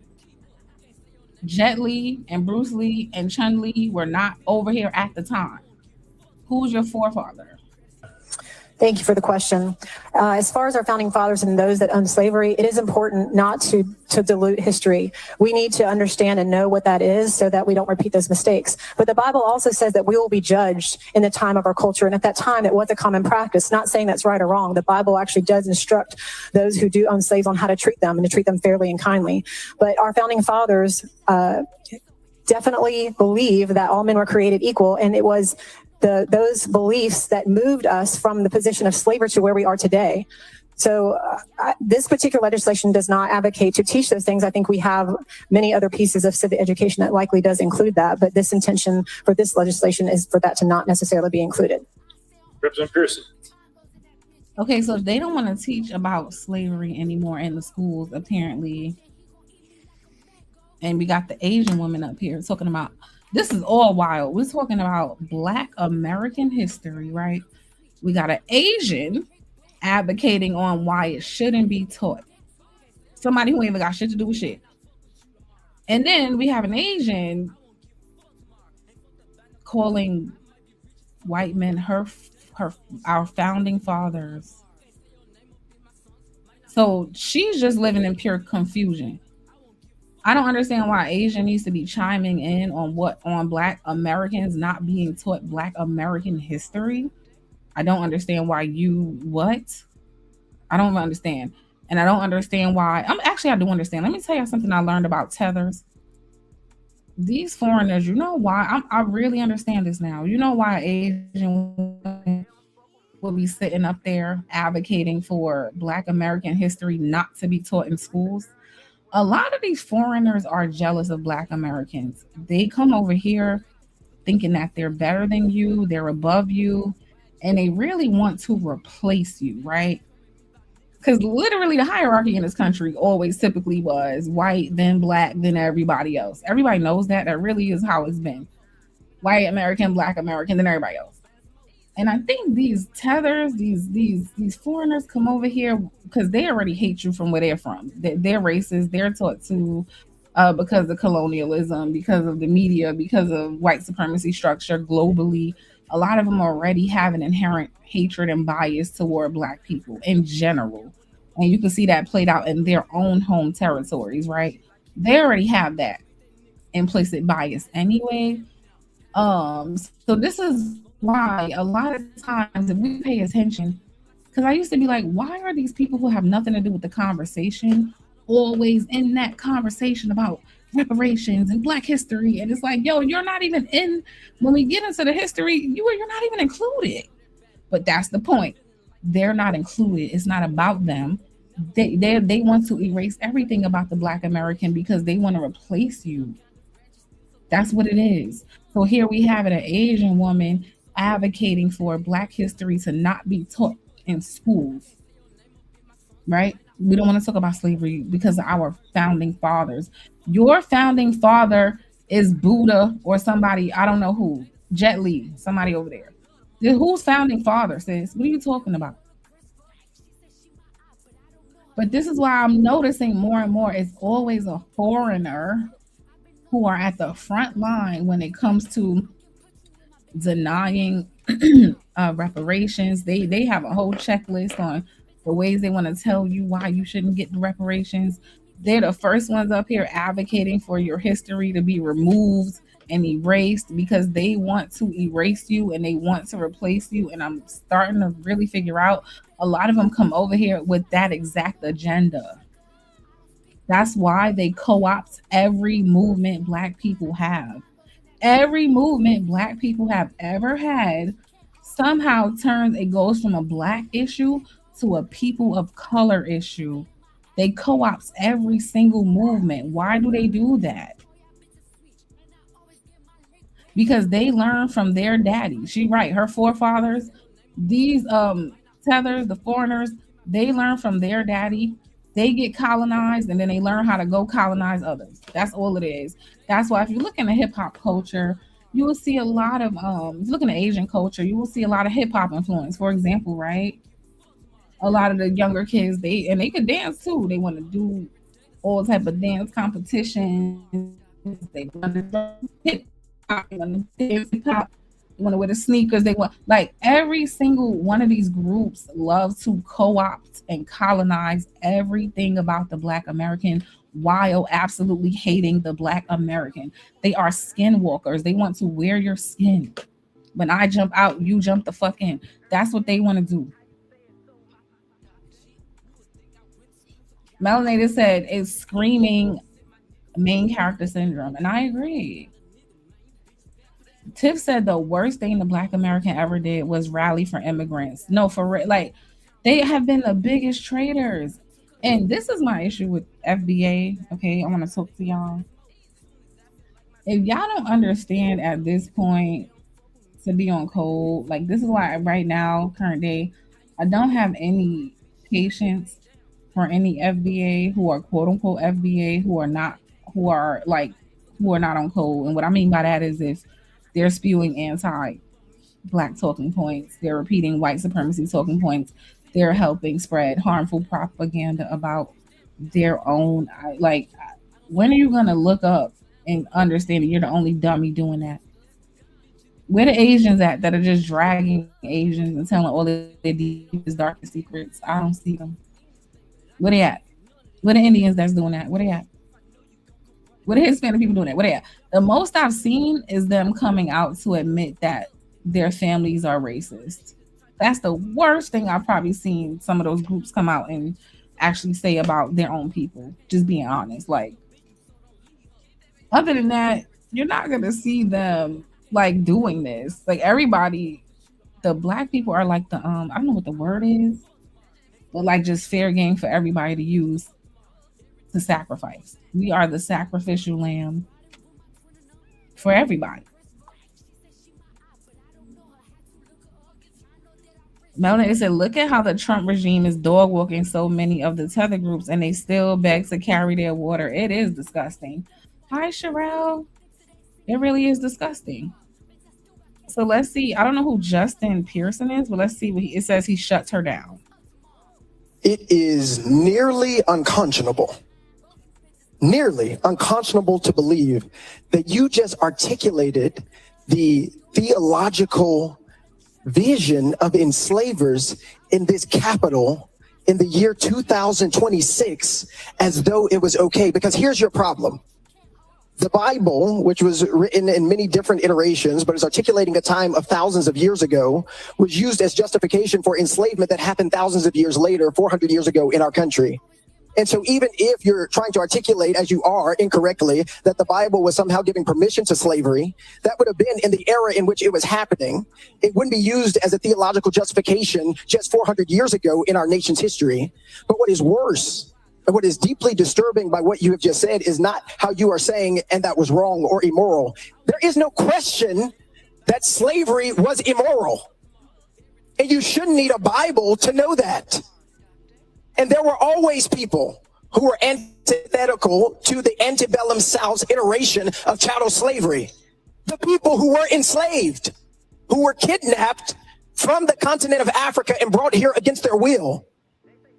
Jet Li and Bruce Lee and Chun Li were not over here at the time. Who's your forefather? Thank you for the question. As far as our founding fathers and those that owned slavery, it is important not to dilute history. We need to understand and know what that is so that we don't repeat those mistakes. But the Bible also says that we will be judged in the time of our culture. And at that time, it was a common practice. Not saying that's right or wrong. The Bible actually does instruct those who do own slaves on how to treat them and to treat them fairly and kindly. But our founding fathers definitely believe that all men were created equal. And it was those beliefs that moved us from the position of slavery to where we are today. So this particular legislation does not advocate to teach those things. I think we have many other pieces of civic education that likely does include that, but this intention for this legislation is for that to not necessarily be included. Representative Pearson. Okay, so they don't want to teach about slavery anymore in the schools, apparently. And we got the Asian woman up here talking about, this is all wild. We're talking about Black American history, right? We got an Asian advocating on why it shouldn't be taught. Somebody who ain't even got shit to do with shit. And then we have an Asian calling white men our founding fathers. So she's just living in pure confusion. I don't understand why Asia needs to be chiming in on Black Americans not being taught Black American history. I don't understand why I don't understand. And I don't understand why. I do understand. Let me tell you something I learned about tethers. These foreigners, you know why? I really understand this now. You know why Asian women will be sitting up there advocating for Black American history not to be taught in schools? A lot of these foreigners are jealous of Black Americans. They come over here thinking that they're better than you, they're above you, and they really want to replace you, right? Because literally the hierarchy in this country always typically was white, then Black, then everybody else. Everybody knows that. That really is how it's been. White American, Black American, then everybody else. And I think these tethers, these foreigners come over here because they already hate you from where they're from. They're racist. They're taught to because of colonialism, because of the media, because of white supremacy structure globally. A lot of them already have an inherent hatred and bias toward Black people in general. And you can see that played out in their own home territories, right? They already have that implicit bias anyway. So this is why a lot of times if we pay attention, because I used to be like, why are these people who have nothing to do with the conversation always in that conversation about reparations and Black history? And it's like, yo, you're not even in, when we get into the history, you're not even included. But that's the point. They're not included. It's not about them. They want to erase everything about the Black American because they want to replace you. That's what it is. So here we have an Asian woman advocating for Black history to not be taught in schools, right? We don't want to talk about slavery because of our founding fathers. Your founding father is Buddha or somebody, I don't know who, Jet Li, somebody over there. Who's founding father, sis? What are you talking about? But this is why I'm noticing more and more it's always a foreigner who are at the front line when it comes to denying reparations. They have a whole checklist on the ways they want to tell you why you shouldn't get the reparations. They're the first ones up here advocating for your history to be removed and erased because they want to erase you and they want to replace you. And I'm starting to really figure out a lot of them come over here with that exact agenda. That's why they co-opt every movement Black people have. Every movement Black people have ever had somehow it goes from a Black issue to a people of color issue. They co-opt every single movement. Why do they do that? Because they learn from their daddy. She right, her forefathers, these tethers, the foreigners, they learn from their daddy. They get colonized and then they learn how to go colonize others. That's all it is. That's why if you look in the hip hop culture, you will see a lot of if you look in the Asian culture, you will see a lot of hip hop influence. For example, right? A lot of the younger kids, they could dance too. They want to do all type of dance competitions. They want to hip hop, they want to dance hip hop, they want to wear the sneakers. They want, like, every single one of these groups love to co-opt and colonize everything about the Black American while absolutely hating the Black American. They are skinwalkers. They want to wear your skin. When I jump out, you jump the fuck in. That's what they want to do. Melanated said it's screaming main character syndrome, and I agree. Tiff said the worst thing the Black American ever did was rally for immigrants. No, for real, like, they have been the biggest traitors. And this is my issue with FBA. Okay, I want to talk to y'all. If y'all don't understand at this point to be on code, like, this is why right now, current day, I don't have any patience for any FBA who are quote unquote FBA who are not on code. And what I mean by that is if they're spewing anti-Black talking points, they're repeating white supremacy talking points, they're helping spread harmful propaganda about their own. Like, when are you gonna look up and understand that you're the only dummy doing that? Where the Asians at that are just dragging Asians and telling all their deepest, darkest secrets? I don't see them. Where they at? Where the Indians that's doing that? Where they at? Where the Hispanic people doing that? Where they at? The most I've seen is them coming out to admit that their families are racist. That's the worst thing I've probably seen some of those groups come out and actually say about their own people. Just being honest. Like, other than that, you're not going to see them like doing this. Like, everybody, the Black people are like the, I don't know what the word is, but like just fair game for everybody to use to sacrifice. We are the sacrificial lamb for everybody. Melanie said, look at how the Trump regime is dog walking so many of the tether groups and they still beg to carry their water. It is disgusting. Hi, Sherelle. It really is disgusting. So let's see. I don't know who Justin Pearson is, but let's see what it says. He shuts her down. It is nearly unconscionable to believe that you just articulated the theological vision of enslavers in this capital in the year 2026 as though it was okay. Because here's your problem. The Bible, which was written in many different iterations, but is articulating a time of thousands of years ago, was used as justification for enslavement that happened thousands of years later, 400 years ago in our country. And so even if you're trying to articulate, as you are incorrectly, that the Bible was somehow giving permission to slavery, that would have been in the era in which it was happening. It wouldn't be used as a theological justification just 400 years ago in our nation's history. But what is worse, and what is deeply disturbing by what you have just said is not how you are saying, and that was wrong or immoral. There is no question that slavery was immoral. And you shouldn't need a Bible to know that. And there were always people who were antithetical to the antebellum South's iteration of chattel slavery. The people who were enslaved, who were kidnapped from the continent of Africa and brought here against their will.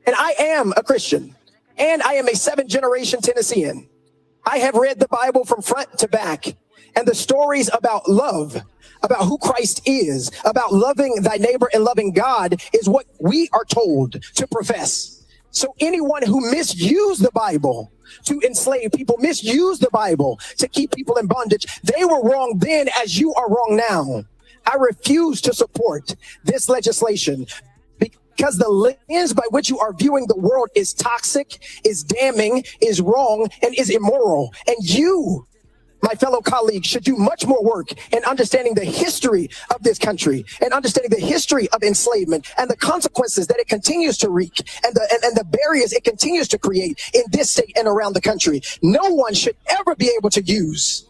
And I am a Christian, and I am a 7th-generation Tennessean. I have read the Bible from front to back, and the stories about love, about who Christ is, about loving thy neighbor and loving God is what we are told to profess. So anyone who misused the Bible to enslave people, misused the Bible to keep people in bondage, they were wrong then as you are wrong now. I refuse to support this legislation because the lens by which you are viewing the world is toxic, is damning, is wrong, and is immoral. And you, my fellow colleagues, should do much more work in understanding the history of this country and understanding the history of enslavement and the consequences that it continues to wreak and the barriers it continues to create in this state and around the country. No one should ever be able to use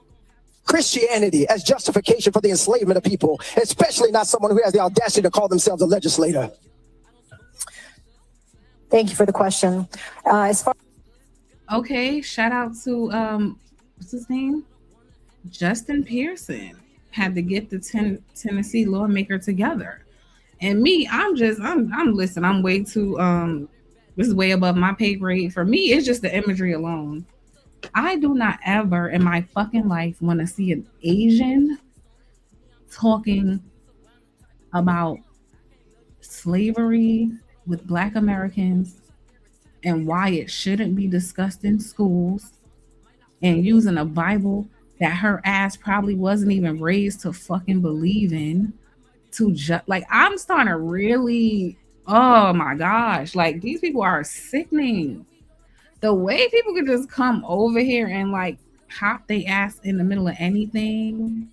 Christianity as justification for the enslavement of people, especially not someone who has the audacity to call themselves a legislator. Thank you for the question. Okay, shout out to what's his name? Justin Pearson had to get the Tennessee lawmaker together. And me, I'm listen, I'm way too this is way above my pay grade. For me, it's just the imagery alone. I do not ever in my fucking life want to see an Asian talking about slavery with Black Americans and why it shouldn't be discussed in schools, and using a Bible that her ass probably wasn't even raised to fucking believe in, to just like, I'm starting to really, oh my gosh, like these people are sickening. The way people could just come over here and like hop they ass in the middle of anything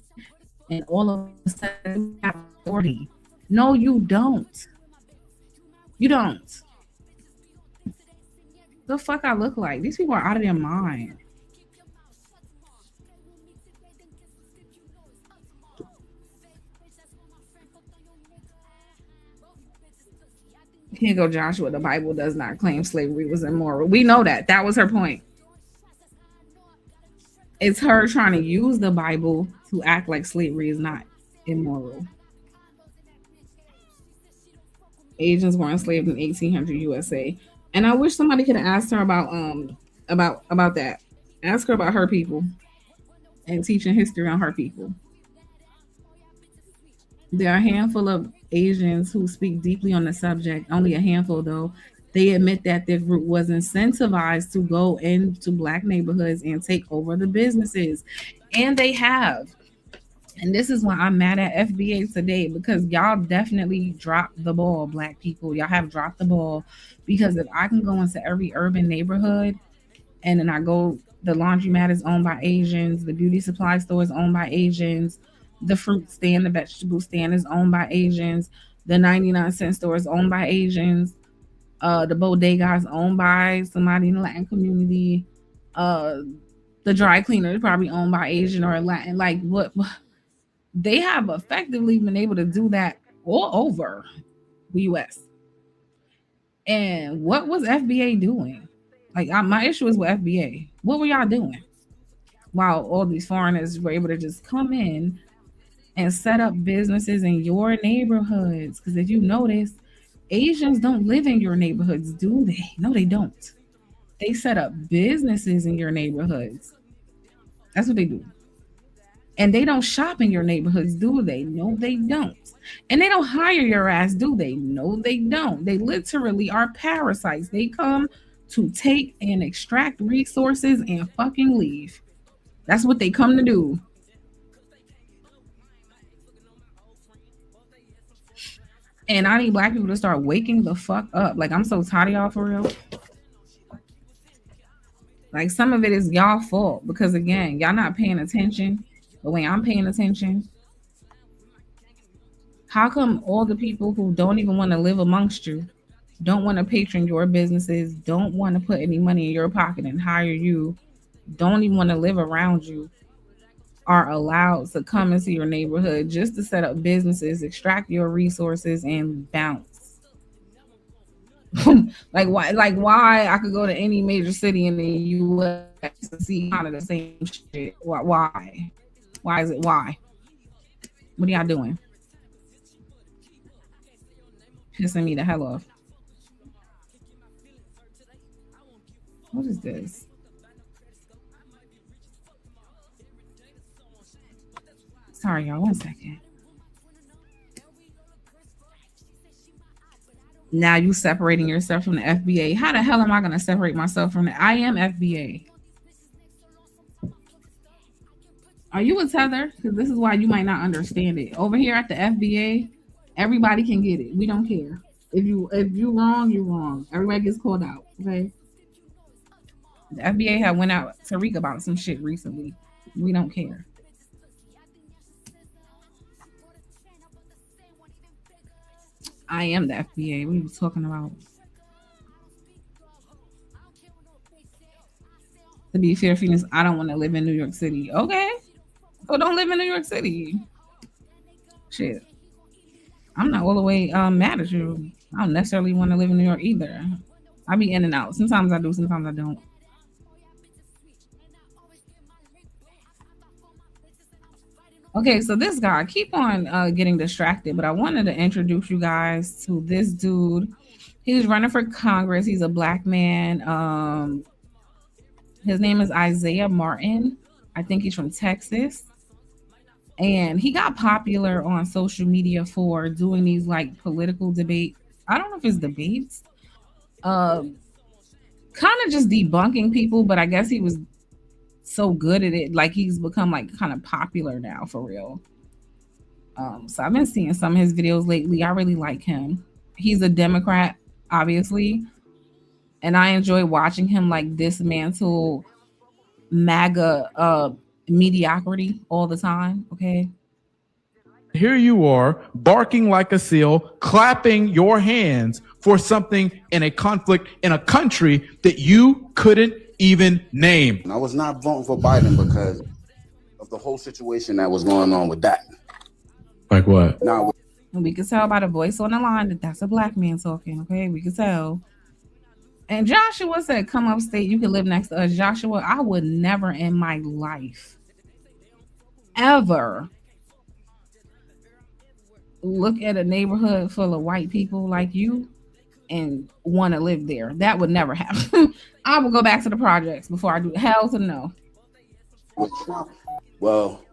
and all of a sudden have authority. No, you don't. You don't. The fuck I look like? These people are out of their mind. Here go Joshua. The Bible does not claim slavery was immoral. We know that. That was her point. It's her trying to use the Bible to act like slavery is not immoral. Asians were enslaved in 1800 USA. And I wish somebody could have asked her about that. Ask her about her people and teaching history on her people. There are a handful of Asians who speak deeply on the subject, only a handful though. They admit that their group was incentivized to go into Black neighborhoods and take over the businesses. And they have. And this is why I'm mad at FBA today, because y'all definitely dropped the ball, Black people. Y'all have dropped the ball, because if I can go into every urban neighborhood and then I go, the laundromat is owned by Asians, the beauty supply store is owned by Asians, the fruit stand, the vegetable stand is owned by Asians, the 99-cent store is owned by Asians, the bodega is owned by somebody in the Latin community, the dry cleaner is probably owned by Asian or Latin. Like, what? They have effectively been able to do that all over the U.S. And what was FBA doing? Like, my issue is with FBA. What were y'all doing while all these foreigners were able to just come in and set up businesses in your neighborhoods? Because if you notice, Asians don't live in your neighborhoods, do they? No, they don't. They set up businesses in your neighborhoods. That's what they do. And they don't shop in your neighborhoods, do they? No, they don't. And they don't hire your ass, do they? No, they don't. They literally are parasites. They come to take and extract resources and fucking leave. That's what they come to do. And I need Black people to start waking the fuck up. Like, I'm so tired of y'all, for real. Like, some of it is y'all fault, because again, y'all not paying attention. But when I'm paying attention, how come all the people who don't even want to live amongst you, don't want to patron your businesses, don't want to put any money in your pocket and hire you, don't even want to live around you, are allowed to come into your neighborhood just to set up businesses, extract your resources, and bounce? Like why I could go to any major city in the U.S. and see kind of the same shit. Why? Why is it? Why? What are y'all doing? Pissing me the hell off. What is this? Sorry, y'all. 1 second. Now you separating yourself from the FBA. How the hell am I going to separate myself from the? I am FBA. Are you a tether? Because this is why you might not understand it. Over here at the FBA, everybody can get it. We don't care. If you wrong, you're wrong. Everybody gets called out. Okay. The FBA had went out to Tariq about some shit recently. We don't care. I am the FBA. What are you talking about? To be fair, Phoenix, I don't want to live in New York City. Okay. So don't live in New York City. Shit. I'm not all the way mad at you. I don't necessarily want to live in New York either. I be in and out. Sometimes I do, sometimes I don't. Okay, so this guy, keep on getting distracted, but I wanted to introduce you guys to this dude. He's running for Congress. He's a black man. His name is Isaiah Martin. I think he's from Texas. And he got popular on social media for doing these like political debates. I don't know if it's debates. Kind of just debunking people, but I guess he was so good at it, like he's become like kind of popular now for real. So I've been seeing some of his videos lately. I really like him. He's a Democrat, obviously, and I enjoy watching him like dismantle MAGA mediocrity all the time. Okay. Here you are barking like a seal, clapping your hands for something in a conflict in a country that you couldn't even name. I was not voting for Biden because of the whole situation that was going on with that. Like what? Now we could tell by the voice on the line that that's a black man talking. Okay, we could tell. And Joshua said, "Come upstate. You can live next to us." Joshua, I would never in my life ever look at a neighborhood full of white people like you and want to live there. That would never happen. I will go back to the projects before I do. Hell to no. Well,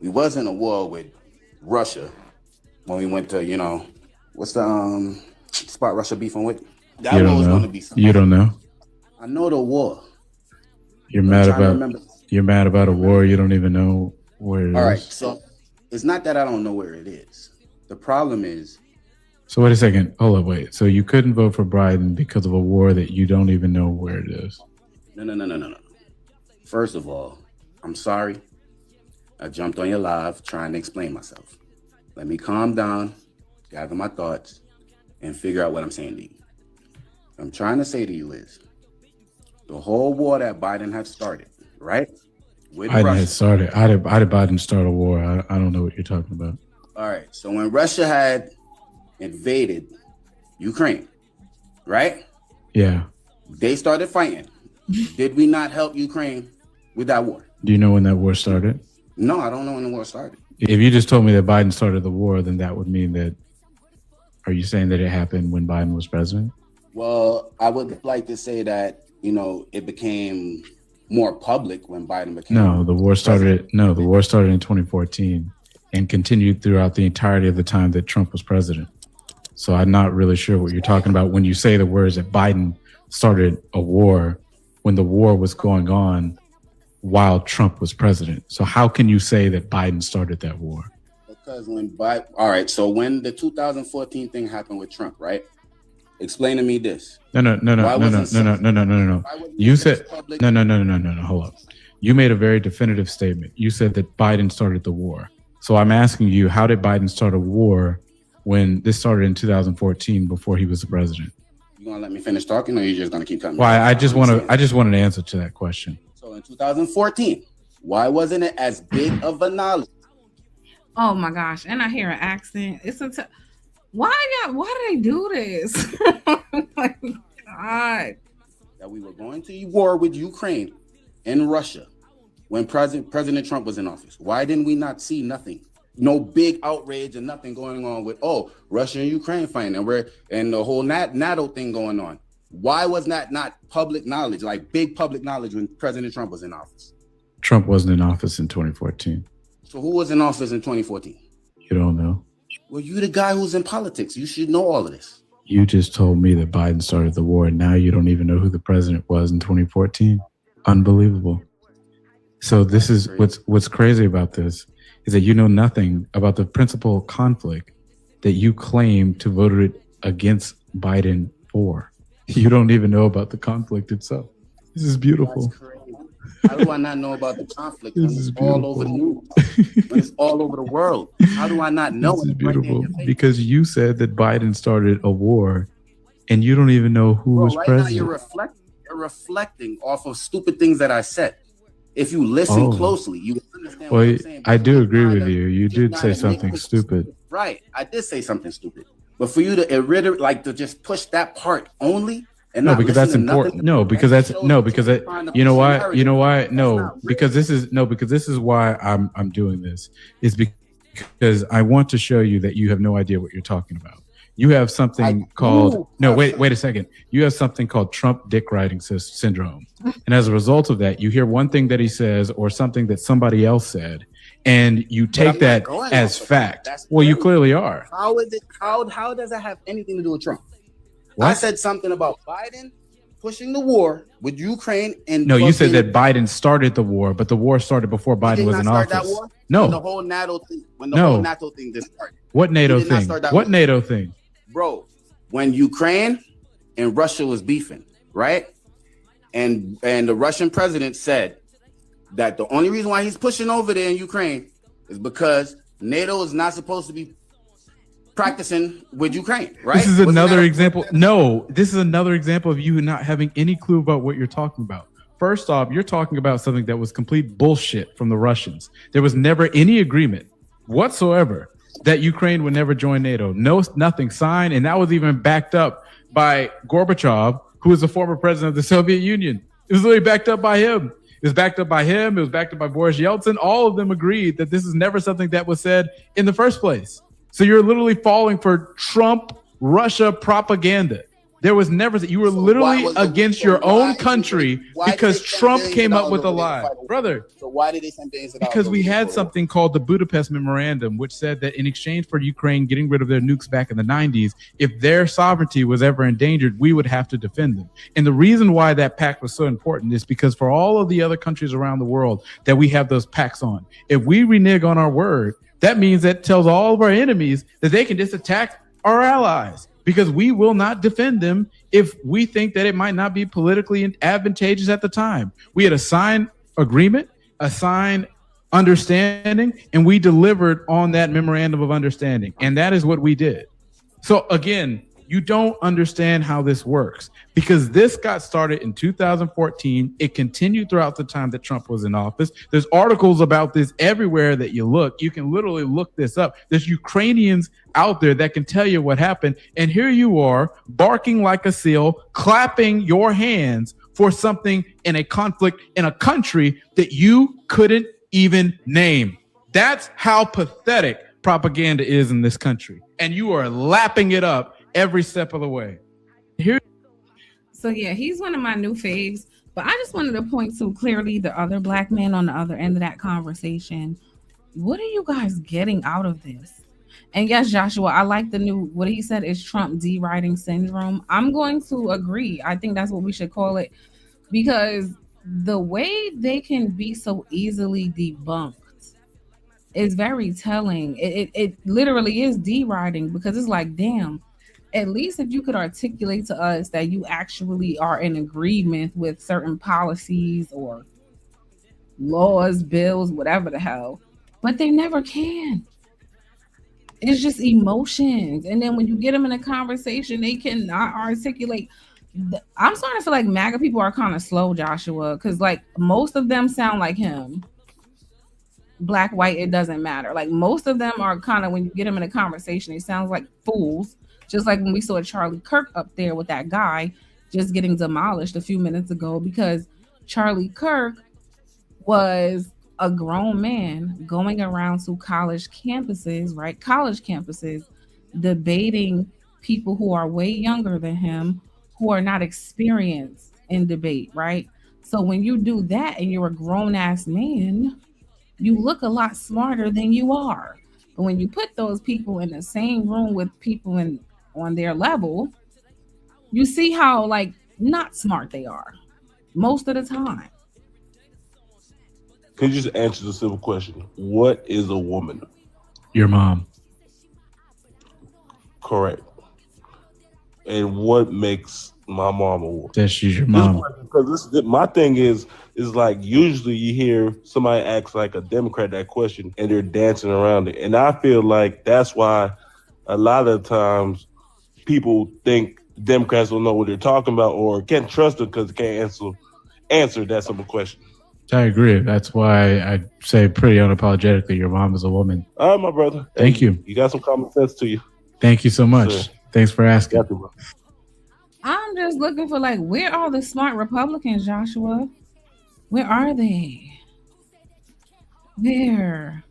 we was in a war with Russia when we went to, what's the spot Russia beefing with? That You don't war was know. going to be something. You don't know. I know the war. You're I'm mad trying to about. remember. You're mad about a war. You don't even know where it is. All right, so it's not that I don't know where it is. The problem is, So wait a second. Hold up. Wait. So you couldn't vote for Biden because of a war that you don't even know where it is. no. First of all, I'm sorry. I jumped on your live trying to explain myself. Let me calm down, gather my thoughts, and figure out what I'm saying to you. I'm trying to say to you is, the whole war that Biden had started, right? With Biden Russia. had started. How did Biden start a war? I don't know what you're talking about. All right, so when Russia had invaded Ukraine, right? Yeah. They started fighting. Did we not help Ukraine with that war? Do you know when that war started? No, I don't know when the war started. If you just told me that Biden started the war, then that would mean that. Are you saying that it happened when Biden was president? Well, I would like to say that, it became more public when Biden became. No, the war started. No, the war started in 2014 and continued throughout the entirety of the time that Trump was president. So I'm not really sure what you're talking about when you say the words that Biden started a war when the war was going on while Trump was president. So how can you say that Biden started that war? Because when Biden, all right, so when the 2014 thing happened with Trump, right? Explain to me this. No. You said no. Hold up. You made a very definitive statement. You said that Biden started the war. So I'm asking you, how did Biden start a war when this started in 2014 before he was the president? You gonna let me finish talking, or you just gonna keep cutting me Well, off? I just want an answer to that question. So in 2014, why wasn't it as big of a knowledge? Oh my gosh. And I hear an accent. Why do they do this? Oh my God. That we were going to war with Ukraine and Russia when President Trump was in office. Why didn't we not see nothing? No big outrage and nothing going on with, Russia and Ukraine fighting and the whole NATO thing going on. Why was that not public knowledge, like big public knowledge when President Trump was in office? Trump wasn't in office in 2014. So who was in office in 2014? You don't know. Well, you the guy who's in politics. You should know all of this. You just told me that Biden started the war, and now you don't even know who the president was in 2014. Unbelievable. So this is what's crazy about this is that you know nothing about the principal conflict that you claim to vote against Biden for. You don't even know about the conflict itself. This is beautiful. How do I not know about the conflict when it's all over the news? When it's all over the world? How do I not know? This is beautiful because you said that Biden started a war and you don't even know who was president. Now you're reflecting off of stupid things that I said. If you listen closely, you understand what I'm saying. I do agree with you. You did say something stupid. Right. I did say something stupid. But for you to just push that part only. And no, because that's important. No, because you know why? No, because this is why I'm doing this. Is because I want to show you that you have no idea what you're talking about. You have something called wait a second. You have something called Trump dick riding syndrome. And as a result of that, you hear one thing that he says or something that somebody else said, and you take that as fact. Well, you clearly are. How is it? How does that have anything to do with Trump? What? I said something about Biden pushing the war with Ukraine and no, you said that Biden started the war, but the war started before Biden was in office. That war? No, when the whole NATO thing. When the whole NATO thing just started. What NATO thing? What NATO thing? Bro, when Ukraine and Russia was beefing, right? And the Russian president said that the only reason why he's pushing over there in Ukraine is because NATO is not supposed to be practicing with Ukraine, right? This is another example. No, this is another example of you not having any clue about what you're talking about. First off, you're talking about something that was complete bullshit from the Russians. There was never any agreement whatsoever that Ukraine would never join NATO. No, nothing signed, and that was even backed up by Gorbachev, who was the former president of the Soviet Union. It was literally backed up by him. It was backed up by him. It was backed up by Boris Yeltsin. All of them agreed that this is never something that was said in the first place. So you're literally falling for Trump, Russia propaganda. There was never, you were literally against your own country because Trump came up with a lie. Brother. So why did they send billions of dollars? Because we had something called the Budapest Memorandum, which said that in exchange for Ukraine getting rid of their nukes back in the 90s, if their sovereignty was ever endangered, we would have to defend them. And the reason why that pact was so important is because for all of the other countries around the world that we have those pacts on, if we renege on our word, that means that tells all of our enemies that they can just attack our allies because we will not defend them if we think that it might not be politically advantageous at the time. We had a signed agreement, a signed understanding, and we delivered on that memorandum of understanding. And that is what we did. So again, you don't understand how this works because this got started in 2014. It continued throughout the time that Trump was in office. There's articles about this everywhere that you look. You can literally look this up. There's Ukrainians out there that can tell you what happened. And here you are barking like a seal, clapping your hands for something in a conflict in a country that you couldn't even name. That's how pathetic propaganda is in this country. And you are lapping it up every step of the way. So yeah, he's one of my new faves, but I just wanted to point to clearly the other black men on the other end of that conversation. What are you guys getting out of this? And yes, Joshua, I like the new, what he said is Trump deriding syndrome. I'm going to agree. I think that's what we should call it because the way they can be so easily debunked is very telling. It literally is deriding because it's like, damn, at least if you could articulate to us that you actually are in agreement with certain policies or laws, bills, whatever the hell, but they never can. It's just emotions. And then when you get them in a conversation, they cannot articulate. I'm starting to feel like MAGA people are kind of slow, Joshua, because like most of them sound like him. Black, white, it doesn't matter. Like most of them are kind of, when you get them in a conversation, it sounds like fools. Just like when we saw Charlie Kirk up there with that guy just getting demolished a few minutes ago because Charlie Kirk was a grown man going around to college campuses, right? College campuses, debating people who are way younger than him, who are not experienced in debate, right? So when you do that and you're a grown ass man, you look a lot smarter than you are. But when you put those people in the same room with people on their level, You see how like not smart they are most of the time. Can you just answer the simple question? What is a woman? Your mom. Correct. And what makes my mom a woman? That she's your mom. Because my thing is like usually you hear somebody ask like a Democrat that question and they're dancing around it. And I feel like that's why a lot of times people think Democrats don't know what they're talking about or can't trust them because they can't answer that simple question. I agree. That's why I say pretty unapologetically, your mom is a woman. All right, my brother. Thank you. You got some common sense to you. Thank you so much. Sure. Thanks for asking. I'm just looking for like, where are the smart Republicans, Joshua? Where are they? Where?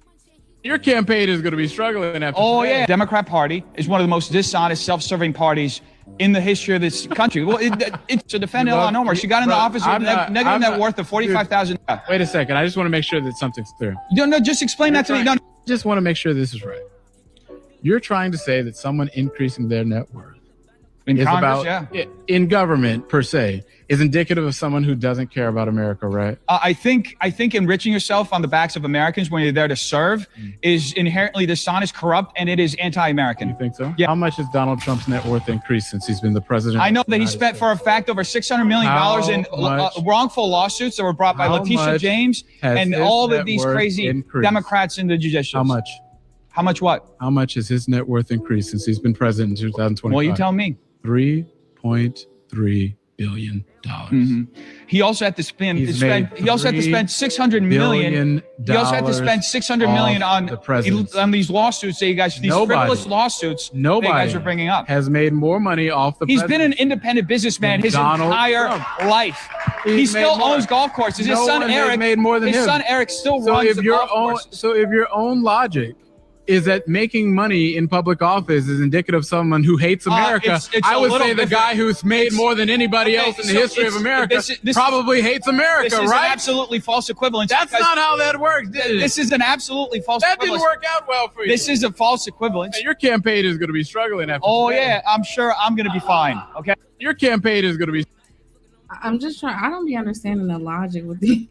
Your campaign is going to be struggling after. Oh, today. yeah. Democrat Party is one of the most dishonest, self-serving parties in the history of this country. Well, it's to defend Ilhan Omar. She got in the office with negative net worth of $45,000. Wait a second. I just want to make sure that something's clear. No, just explain that to me. No. Just want to make sure this is right. You're trying to say that someone increasing their net worth in is Congress, about in government per se is indicative of someone who doesn't care about America, right? I think enriching yourself on the backs of Americans when you're there to serve is inherently dishonest, corrupt, and it is anti-American. You think so? Yeah. How much has Donald Trump's net worth increased since he's been the president? I know that he spent for a fact over $600 million in wrongful lawsuits that were brought by Letitia James and all of these crazy Democrats in the judicial. How much? How much what? How much has his net worth increased since he's been president in 2025? Well, you tell me. $3.3 billion. He also had to spend. He also had to spend $600 million. He also had to spend $600 million on these lawsuits that you guys, these frivolous lawsuits that you guys are bringing up. Has made more money off the. He's been an independent businessman his entire life. He still owns golf courses. His son Eric made more than him. His son Eric still runs the golf courses. So if your own logic is that making money in public office is indicative of someone who hates America, I would say the guy who's made more than anybody else in the history of America probably hates America, this is right? An absolutely false equivalence. That's not how that works, did it? This is an absolutely false equivalence. That didn't work out well for you. This is a false equivalence. And your campaign is going to be struggling after yeah, I'm sure I'm going to be fine, okay? Your campaign is going to be... I'm just trying, I don't be understanding the logic with the...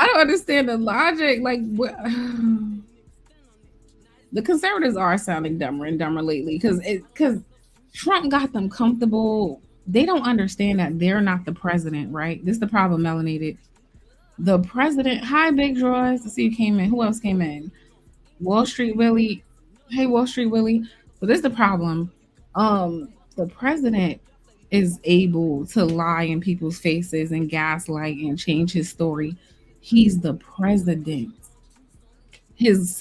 I don't understand the logic. Like, what? The conservatives are sounding dumber and dumber lately because Trump got them comfortable. They don't understand that they're not the president, right? This is the problem, Melanated. The president. Hi, Big Draws. I see you came in. Who else came in? Wall Street Willie. Hey, Wall Street Willie. So this is the problem. The president is able to lie in people's faces and gaslight and change his story. He's the president. His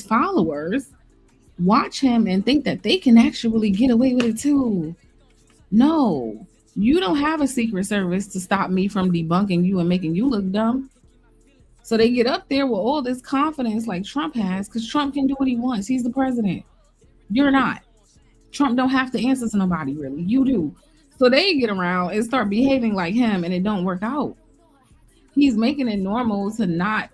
followers watch him and think that they can actually get away with it too. No, you don't have a secret service to stop me from debunking you and making you look dumb. So they get up there with all this confidence like Trump has, because Trump can do what he wants. He's the president. You're not. Trump don't have to answer to nobody, really. You do. So they get around and start behaving like him, and it don't work out. He's making it normal to not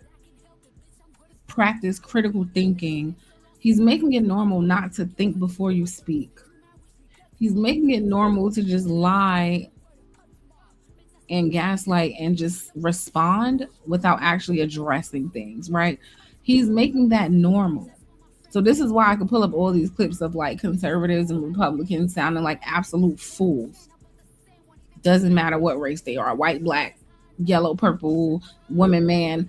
practice critical thinking. He's making it normal not to think before you speak. He's making it normal to just lie and gaslight and just respond without actually addressing things, right? He's making that normal. So this is why I could pull up all these clips of like conservatives and Republicans sounding like absolute fools. Doesn't matter what race they are, white, black, yellow, purple, woman, man.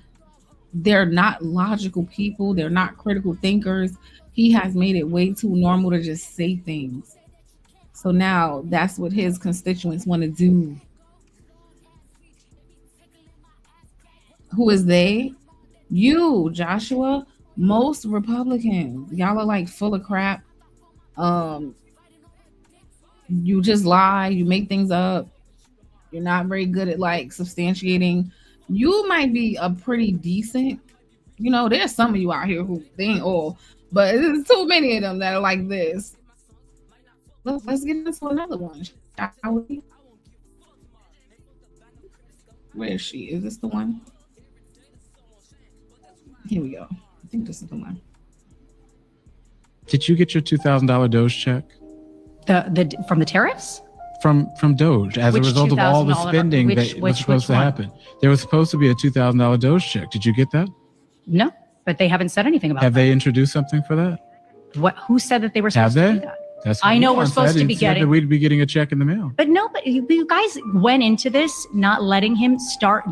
They're not logical people. They're not critical thinkers. He has made it way too normal to just say things. So now that's what his constituents want to do. Who is they? You, Joshua. Most Republicans. Y'all are like full of crap. You just lie. You make things up. You're not very good at like substantiating. You might be a pretty decent, there's some of you out here who they ain't all, but there's too many of them that are like this. Let's get into another one, shall we? Where is she? Is this the one? Here we go. I think this is the one. Did you get your $2,000 Doge check? From the tariffs? From Doge as a Which result of all the $2,000 spending that was supposed to one? happen. There was supposed to be a $2,000 Doge check. Did you get that? No, but they haven't said anything about Have that. they introduced something for that? Who said that they were supposed to do that? That's I know we're Elon supposed said. to be He said that getting. we'd be getting a check in the mail. But no, but you guys went into this not letting him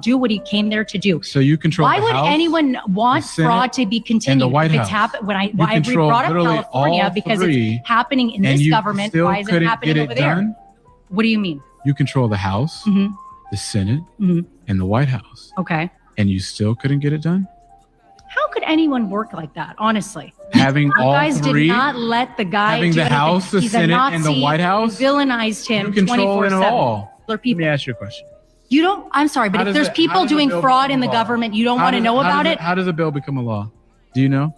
do what he came there to do. So you control Why the would House, anyone want the Senate, fraud to be continued? and the White if it's House. happened when You I control brought up literally California all because three, it's happening in and this you government. still Why is it couldn't happening get it over there? done? What do you mean? You control the House, Mhm. the Senate, Mhm. and the White House, Okay. and you still couldn't get it done? How could anyone work like that? Honestly, Having you all guys three, did not let the guy having do the anything. House, the He's a Senate, and the Nazi. White House, You villainized him you control it 24/7. all. Let me ask you a question. You don't. I'm sorry, but How if does there's it- how people does the doing bill fraud become in the law? government, you don't How want to does- know how about does it. How does a bill become a law? Do you know?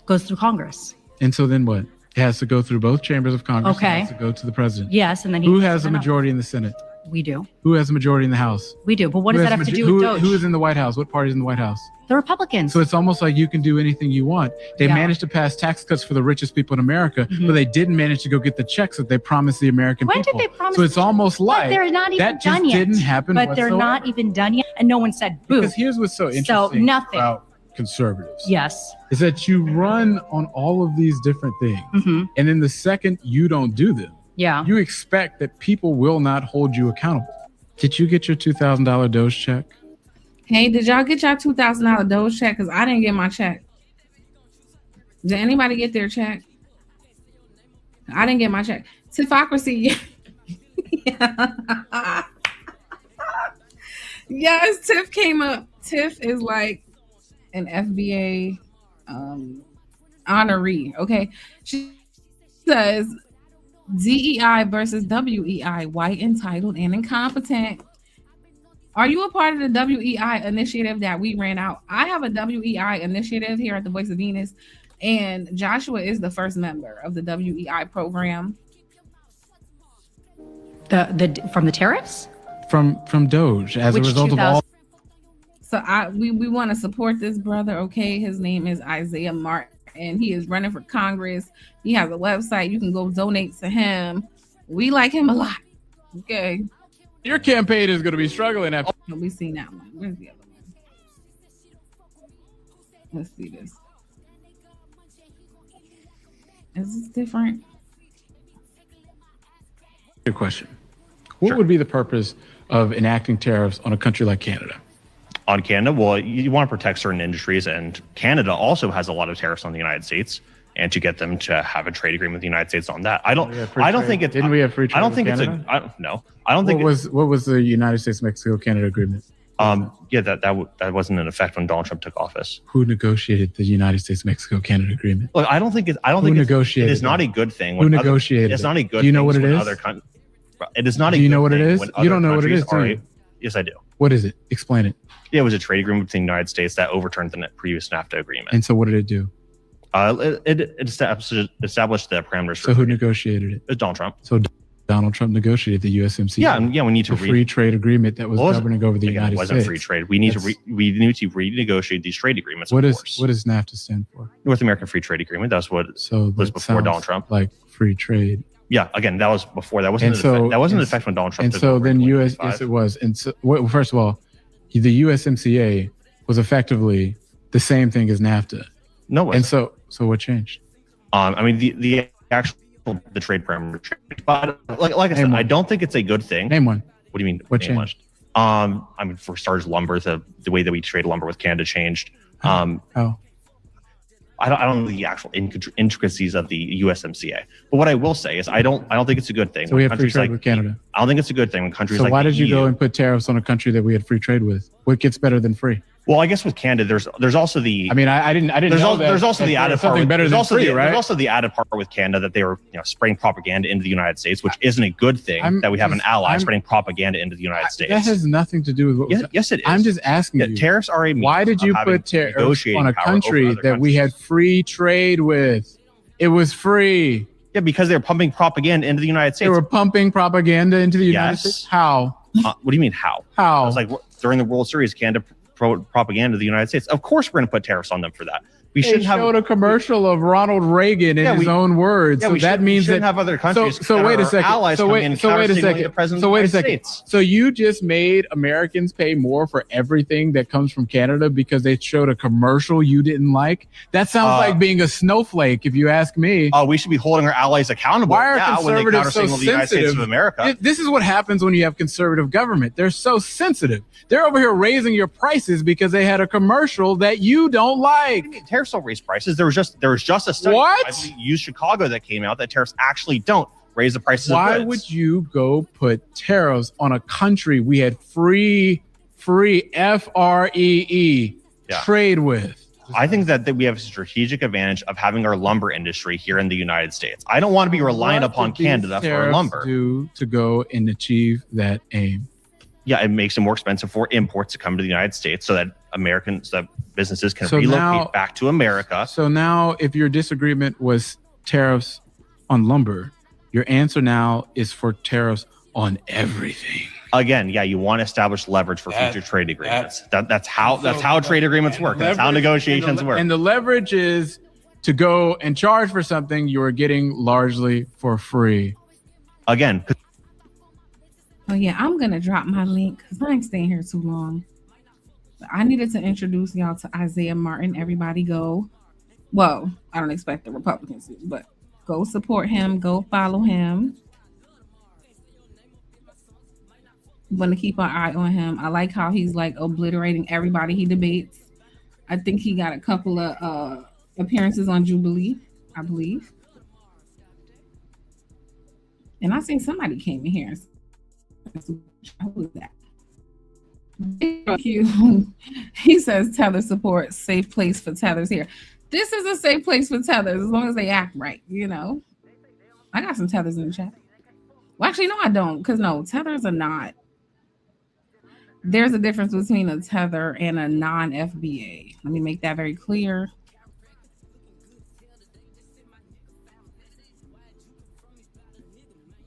Goes through Congress. And so then what? It has to go through both chambers of Congress. Okay. It has to go to the president. Yes, and then Who has a majority in the Senate? We do. Who has a majority in the House? We do. But what Who does has that have to majo- do with who- Doge? Who is in the White House? What party is in the White House? The Republicans. So it's almost like you can do anything you want. They Yeah. managed to pass tax cuts for the richest people in America, Mhm. but they didn't manage to go get the checks that they promised the American When people. did they promise? So it's almost But like they're not even that just done yet. didn't happen But they're whatsoever. not even done yet, and no one said boo. Because here's what's so interesting So nothing. about conservatives. Yes. Is that you run on all of these different things, Mhm. and then the second you don't do them, Yeah. you expect that people will not hold you accountable. Did you get your $2,000 Doge check? Hey, did y'all get y'all $2,000 Doge check? Because I didn't get my check. Did anybody get their check? I didn't get my check. Tiffocracy. Yes, Tiff came up. Tiff is like an FBA honoree. Okay. She says DEI versus WEI, white, entitled, and incompetent. Are you a part of the WEI initiative that we ran out? I have a WEI initiative here at the Voice of Venus, and Joshua is the first member of the WEI program. From the tariffs? From Doge as Which a result of all. So we want to support this brother. Okay, his name is Isaiah Martin, and he is running for Congress. He has a website. You can go donate to him. We like him a lot. Okay. Your campaign is going to be struggling after. We seen that one. Where's the other one? Let's see this. Is this different? Your question. What would be the purpose of enacting tariffs on a country like Canada? On Canada, well, you want to protect certain industries, and Canada also has a lot of tariffs on the United States, and to get them to have a trade agreement with the United States on that. I don't think it's. Didn't we have free trade? I don't with think Canada? it's a. I don't know. I don't think What was the United States Mexico Canada agreement? Yeah, that wasn't in effect when Donald Trump took office. Who negotiated the United States Mexico Canada agreement? Look, I don't think it negotiated is not that? a good thing. Who negotiated It's it? not a good. Do you know what thing it when is? Other it is not a. Do you good know what it thing is? when You other don't know what it countries is, do are you? Yes, I do. What is it? Explain it. Yeah, it was a trade agreement between the United States that overturned the previous NAFTA agreement. And so what did it do? It established the parameters. So who negotiated it? It was Donald Trump. So Donald Trump negotiated the USMCA. Yeah, we need to a free trade agreement that was governing over the United It wasn't States. free trade. We need to renegotiate these trade agreements. What does NAFTA stand for? North American Free Trade Agreement. That's what was before Donald Trump. Like free trade. Yeah, again, that was before. That wasn't in effect when Donald Trump. And took so over then in yes, it was. And so, well, first of all, the USMCA was effectively the same thing as NAFTA. No, it and wasn't. so what changed? I mean, the actual trade parameter changed. But like I said, I don't think it's a good thing. Name one. What do you mean? What name changed? One? I mean, for starters, lumber. The way that we trade lumber with Canada changed. How? I don't know the actual intricacies of the USMCA, but what I will say is I don't think it's a good thing. So we have free trade with Canada. I don't think it's a good thing when countries So like why the did you EU go and put tariffs on a country that we had free trade with? What gets better than free? Well, I guess with Canada, there's also the. I mean, I didn't There's know that. There's also the added part. Something better than free, right? There's also the added part with Canada that they were spraying propaganda into the United States, which isn't a good thing. That we have an ally spraying propaganda into the United States. That has nothing to do with what. Yes, it is. I'm just asking you. Tariffs are a. Why did you put tariffs on a country that we had free trade with? It was free. Yeah, because they were pumping propaganda into the United States. They were pumping propaganda into the United States. How? What do you mean how? How? It was like during the World Series, Canada propaganda to the United States. Of course, we're going to put tariffs on them for that. We shouldn't have showed a commercial of Ronald Reagan in his own words. Yeah, so that means we shouldn't that have other countries. So wait a second. Allies So wait a second. So wait a second. So you just made Americans pay more for everything that comes from Canada because they showed a commercial you didn't like? That sounds like being a snowflake, if you ask me. Oh, we should be holding our allies accountable. Why are conservatives so the United States sensitive? of America. This is what happens when you have conservative government. They're so sensitive. They're over here raising your prices because they had a commercial that you don't like. Tariffs don't raise prices. There was just a study I believe use Chicago that came out that tariffs actually don't raise the prices of goods. Why would you go put tariffs on a country we had free FREE trade with? I think that we have a strategic advantage of having our lumber industry here in the United States. I don't want to be reliant upon Canada for our lumber. To go and achieve that aim. Yeah, it makes it more expensive for imports to come to the United States so that businesses can relocate back to America. So now, if your disagreement was tariffs on lumber, your answer now is for tariffs on everything. Again, you want to establish leverage for future trade agreements. That's how trade agreements work. That's how negotiations work. And the leverage is to go and charge for something you are getting largely for free. Again. Oh yeah, I'm gonna drop my link because I ain't staying here too long. I needed to introduce y'all to Isaiah Martin. Everybody go. Well, I don't expect the Republicans to, but go support him. Go follow him. I'm gonna keep an eye on him. I like how he's like obliterating everybody he debates. I think he got a couple of appearances on Jubilee, I believe. And I seen somebody came in here and who was that? He says tether support, safe place for tethers here. This is a safe place for tethers as long as they act right, you know. I got some tethers in the chat. Well, actually, no, I don't, because no, tethers are not. There's a difference between a tether and a non-FBA. Let me make that very clear.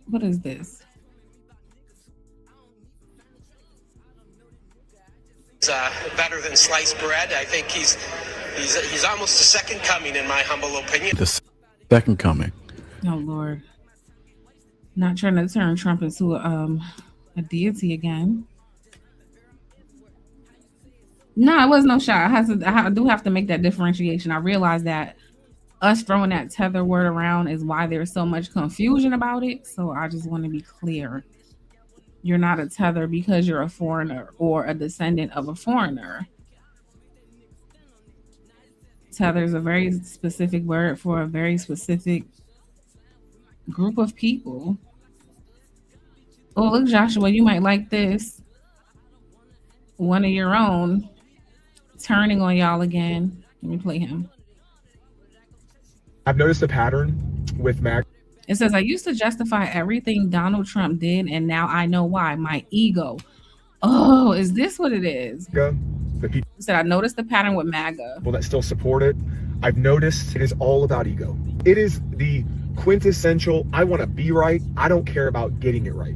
What is this? Better than sliced bread. I think he's almost the second coming, in my humble opinion. The second coming. Oh Lord! Not trying to turn Trump into a deity again. No, it was no shot. I do have to make that differentiation. I realize that us throwing that tether word around is why there's so much confusion about it. So I just want to be clear. You're not a tether because you're a foreigner or a descendant of a foreigner. Tether is a very specific word for a very specific group of people. Oh, look, Joshua, you might like this. One of your own turning on y'all again. Let me play him. I've noticed a pattern with Mac. It says, I used to justify everything Donald Trump did, and now I know why. My ego. Oh, is this what it is? The people said, I noticed the pattern with MAGA. That still support it. I've noticed it is all about ego. It is the quintessential, I want to be right. I don't care about getting it right.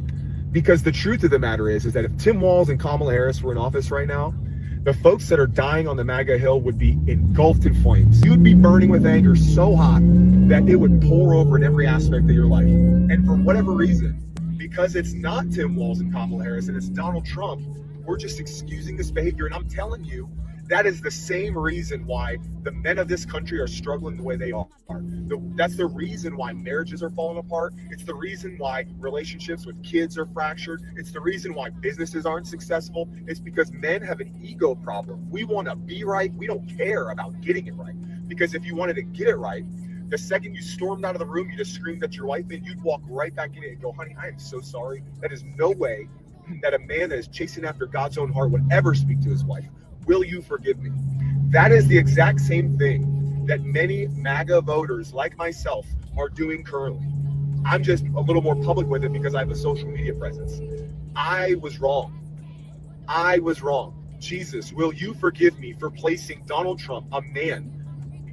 Because the truth of the matter is that if Tim Walz and Kamala Harris were in office right now, the folks that are dying on the MAGA Hill would be engulfed in flames. You would be burning with anger so hot that it would pour over in every aspect of your life. And for whatever reason, because it's not Tim Walz and Kamala Harris and it's Donald Trump, we're just excusing this behavior. And I'm telling you, that is the same reason why the men of this country are struggling the way they are. That's the reason why marriages are falling apart. It's the reason why relationships with kids are fractured. It's the reason why businesses aren't successful. It's because men have an ego problem. We want to be right. We don't care about getting it right. Because if you wanted to get it right, the second you stormed out of the room, you just screamed at your wife, and you'd walk right back in it and go, honey, I am so sorry. That is no way that a man that is chasing after God's own heart would ever speak to his wife. Will you forgive me? That is the exact same thing that many MAGA voters like myself are doing currently. I'm just a little more public with it because I have a social media presence. I was wrong. I was wrong. Jesus, will you forgive me for placing Donald Trump, a man,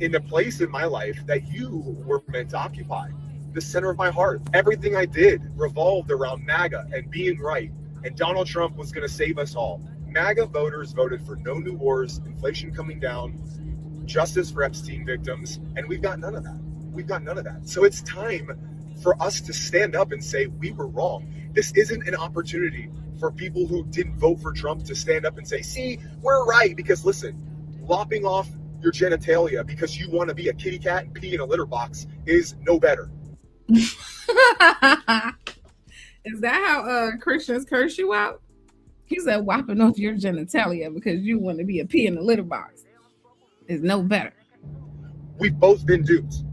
in the place in my life that you were meant to occupy, the center of my heart. Everything I did revolved around MAGA and being right, and Donald Trump was going to save us all. MAGA voters voted for no new wars, inflation coming down, justice for Epstein victims, and we've got none of that. We've got none of that. So it's time for us to stand up and say we were wrong. This isn't an opportunity for people who didn't vote for Trump to stand up and say, see, we're right. Because listen, lopping off your genitalia because you want to be a kitty cat and pee in a litter box is no better. Is that how Christians curse you out? He said whopping off your genitalia because you want to be a pee in the litter box is no better. We've both been duped.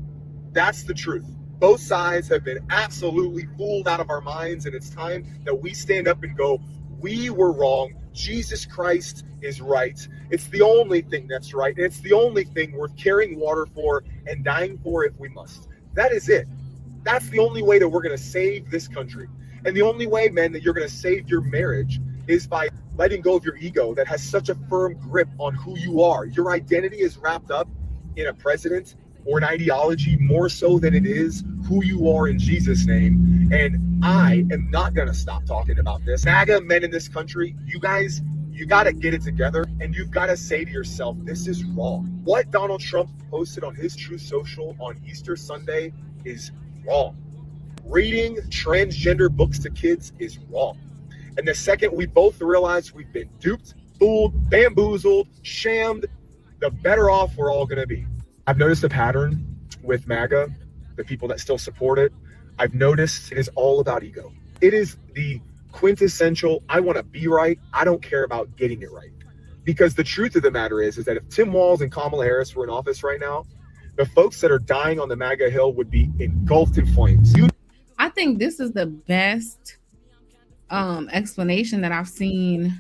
That's the truth. Both sides have been absolutely fooled out of our minds, and it's time that we stand up and go, we were wrong. Jesus Christ is right. It's the only thing that's right. And it's the only thing worth carrying water for and dying for if we must. That is it. That's the only way that we're going to save this country. And the only way, men, that you're going to save your marriage is by letting go of your ego that has such a firm grip on who you are. Your identity is wrapped up in a president or an ideology more so than it is who you are in Jesus' name. And I am not going to stop talking about this. MAGA men in this country, you guys, you got to get it together, and you've got to say to yourself, this is wrong. What Donald Trump posted on his Truth Social on Easter Sunday is wrong. Reading transgender books to kids is wrong. And the second we both realize we've been duped, fooled, bamboozled, shammed, the better off we're all going to be. I've noticed a pattern with MAGA, the people that still support it. I've noticed it is all about ego. It is the quintessential, I want to be right. I don't care about getting it right. Because the truth of the matter is that if Tim Walz and Kamala Harris were in office right now, the folks that are dying on the MAGA Hill would be engulfed in flames. I think this is the best explanation that I've seen.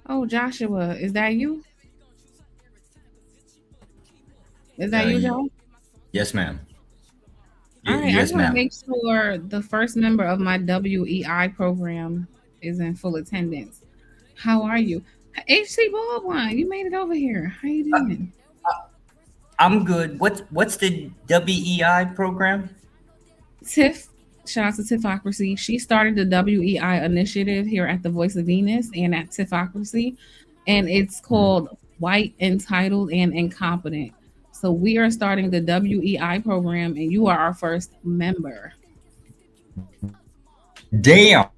Oh, Joshua, is that you? Is that you, Joe? Yes, ma'am. All right, yes, I just want to ma'am. make sure the first member of my WEI program is in full attendance. How are you? HC Baldwin, you made it over here. How you doing? I'm good. What's the WEI program? Tiff, shout out to Tiffocracy. She started the WEI initiative here at the Voice of Venus and at Tiffocracy, and it's called White, Entitled, and Incompetent. So we are starting the WEI program, and you are our first member. Damn.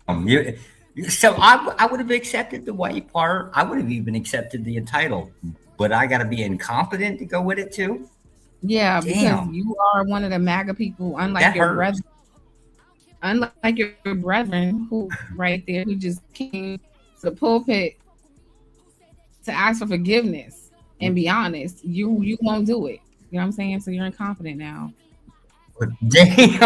So I would have accepted the white part. I would have even accepted the entitled, but I got to be incompetent to go with it too. Yeah, Damn. because you are one of the MAGA people, unlike That your hurts. brethren. Unlike your brethren, who right there, who just came to the pulpit to ask for forgiveness and be honest, you won't do it. You know what I'm saying? So you're incompetent now. Damn.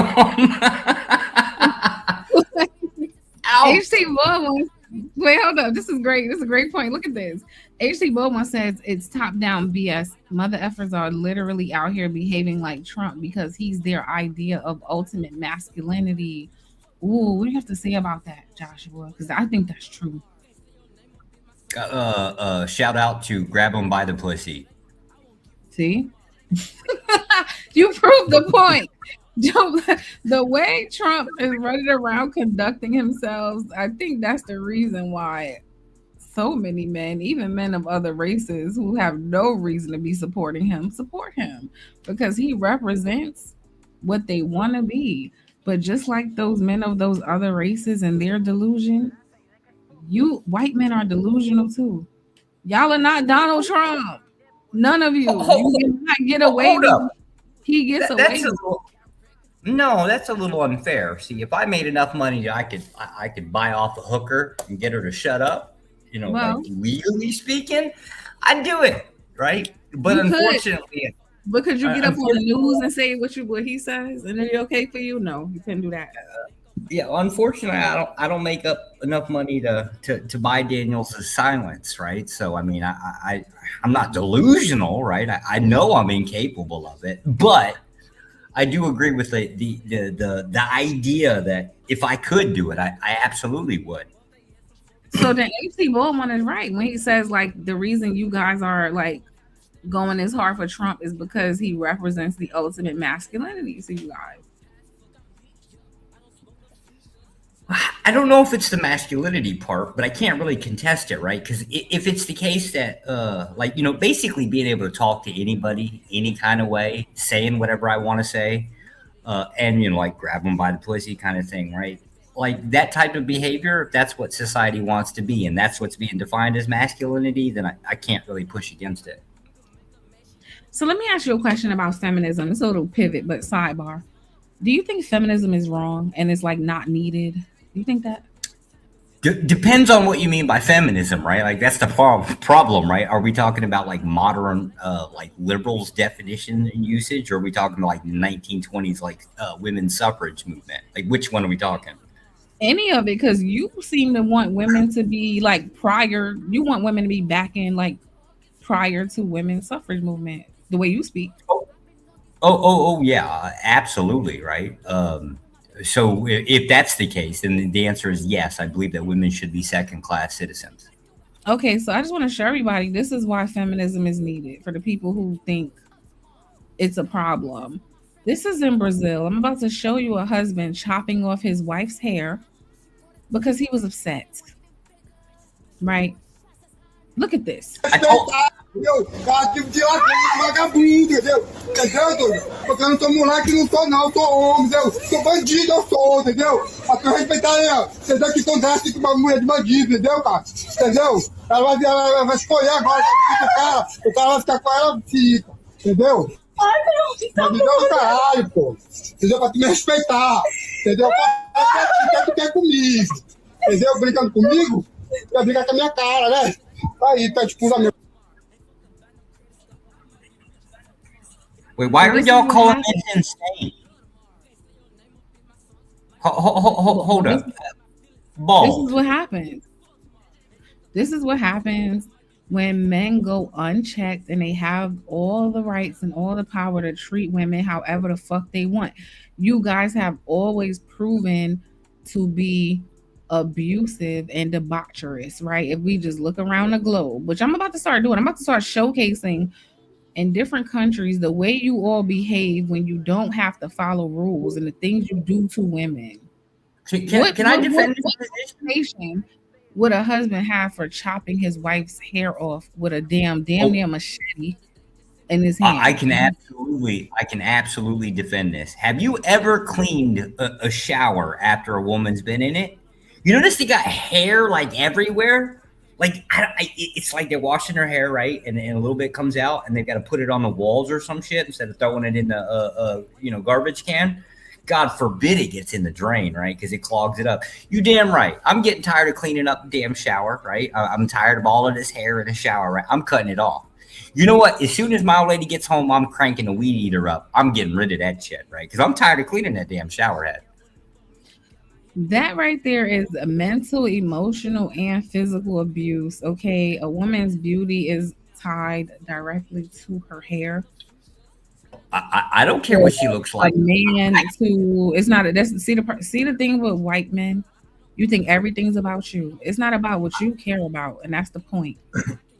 HT Baldwin, wait, hold up. This is great. This is a great point. Look at this. HT Baldwin says it's top-down BS. Mother effers are literally out here behaving like Trump because he's their idea of ultimate masculinity. Ooh, what do you have to say about that, Joshua? Because I think that's true. Shout out to grab him by the pussy. See? You proved the point. The way Trump is running around conducting himself, I think that's the reason why so many men, even men of other races who have no reason to be supporting him, support him because he represents what they want to be. But just like those men of those other races and their delusion, you white men are delusional too. Y'all are not Donald Trump. None of you. You cannot get away with. He gets away with. No, that's a little unfair. See, if I made enough money, I could buy off a hooker and get her to shut up. You know, Well, like legally speaking, I'd do it, right? But unfortunately, but could you get up on the news and say what he says, and it's okay for you? No, you couldn't do that. yeah, unfortunately, I don't make up enough money to buy Daniels' silence, right? So I mean, I'm not delusional, right? I know I'm incapable of it, but I do agree with the idea that if I could do it, I absolutely would. So then HC Baldwin is right when he says like the reason you guys are like going as hard for Trump is because he represents the ultimate masculinity to you guys. I don't know if it's the masculinity part, but I can't really contest it, right? Because if it's the case that, basically being able to talk to anybody, any kind of way, saying whatever I want to say, and, grab them by the pussy kind of thing, right? Like that type of behavior, if that's what society wants to be, and that's what's being defined as masculinity, then I can't really push against it. So let me ask you a question about feminism. It's a little pivot, but sidebar. Do you think feminism is wrong and it's not needed? Do you think that? Depends on what you mean by feminism, right? Like that's the problem, right? Are we talking about modern, liberals' definition and usage, or are we talking about 1920s, women's suffrage movement? Like which one are we talking? Any of it, because you seem to want women to be prior. You want women to be back in prior to women's suffrage movement. The way you speak. Oh, yeah, absolutely, right. So if that's the case, then the answer is yes. I believe that women should be second-class citizens. Okay, so I just want to show everybody this is why feminism is needed for the people who think it's a problem. This is in Brazil. I'm about to show you a husband chopping off his wife's hair because he was upset. Right? Look at this. Entendeu? Cara, tipo de lá tem vagabundo, entendeu? Entendeu, doido? Porque eu não sou moleque, não sou não, sou homem, entendeu? Sou bandido, eu sou, entendeu? Pra eu respeitar aí, ó. Entendeu? Que acontece com uma mulher de bandido, entendeu, cara? Entendeu? Ela vai escolher agora, o cara vai ficar com ela, fica, entendeu? Ai, não, tá bom. Caralho, pô. Entendeu? Pra tu me respeitar, entendeu? O que tu quer comigo? Entendeu? Brincando comigo? Quer brincar com a minha cara, né? Aí, tá tipo mesmo. Wait, why are y'all calling this insane? Hold up. This is what happens. This is what happens when men go unchecked and they have all the rights and all the power to treat women however the fuck they want. You guys have always proven to be abusive and debaucherous, right? If we just look around the globe, which I'm about to start doing, I'm about to start showcasing in different countries the way you all behave when you don't have to follow rules and the things you do to women. Can I defend this position? Would a husband have for chopping his wife's hair off with a damn near machete in his hand? I can absolutely defend this. Have you ever cleaned a shower after a woman's been in it? You notice they got hair everywhere? It's like they're washing their hair, right? And a little bit comes out and they've got to put it on the walls or some shit instead of throwing it in the garbage can. God forbid it gets in the drain, right? Because it clogs it up. You damn right. I'm getting tired of cleaning up the damn shower, right? I'm tired of all of this hair in the shower, right? I'm cutting it off. You know what? As soon as my old lady gets home, I'm cranking a weed eater up. I'm getting rid of that shit, right? Because I'm tired of cleaning that damn shower head. That right there is a mental, emotional, and physical abuse. Okay, a woman's beauty is tied directly to her hair. I don't care what she looks like. A man to it's not. See the thing with white men. You think everything's about you. It's not about what you care about, and that's the point.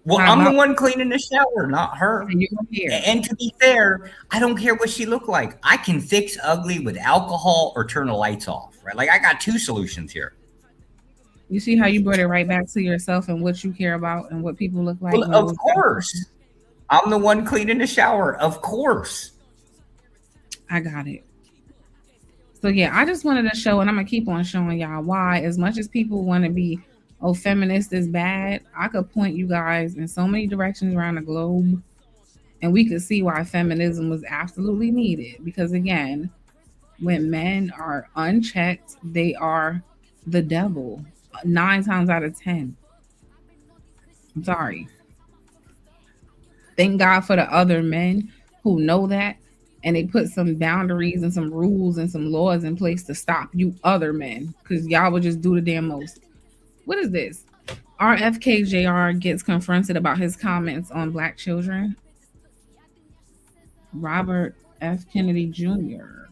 Well, I'm the one cleaning the shower, not her. And to be fair, I don't care what she look like. I can fix ugly with alcohol or turn the lights off, right? I got two solutions here. You see how you brought it right back to yourself and what you care about and what people look like? Well, of course. I'm the one cleaning the shower. Of course. I got it. So, yeah, I just wanted to show, and I'm going to keep on showing y'all why, as much as people want to be feminist is bad, I could point you guys in so many directions around the globe and we could see why feminism was absolutely needed. Because again, when men are unchecked, they are the devil 9 times out of 10. I'm sorry. Thank God for the other men who know that and they put some boundaries and some rules and some laws in place to stop you other men, because y'all would just do the damn most. What is this? RFK Jr. gets confronted about his comments on Black children. Robert F. Kennedy Jr.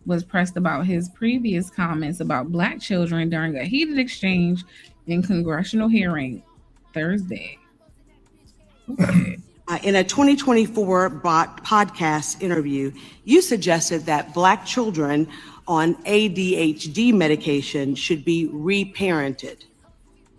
was pressed about his previous comments about Black children during a heated exchange in congressional hearing Thursday. Okay. In a 2024 podcast interview, you suggested that Black children on ADHD medication should be reparented.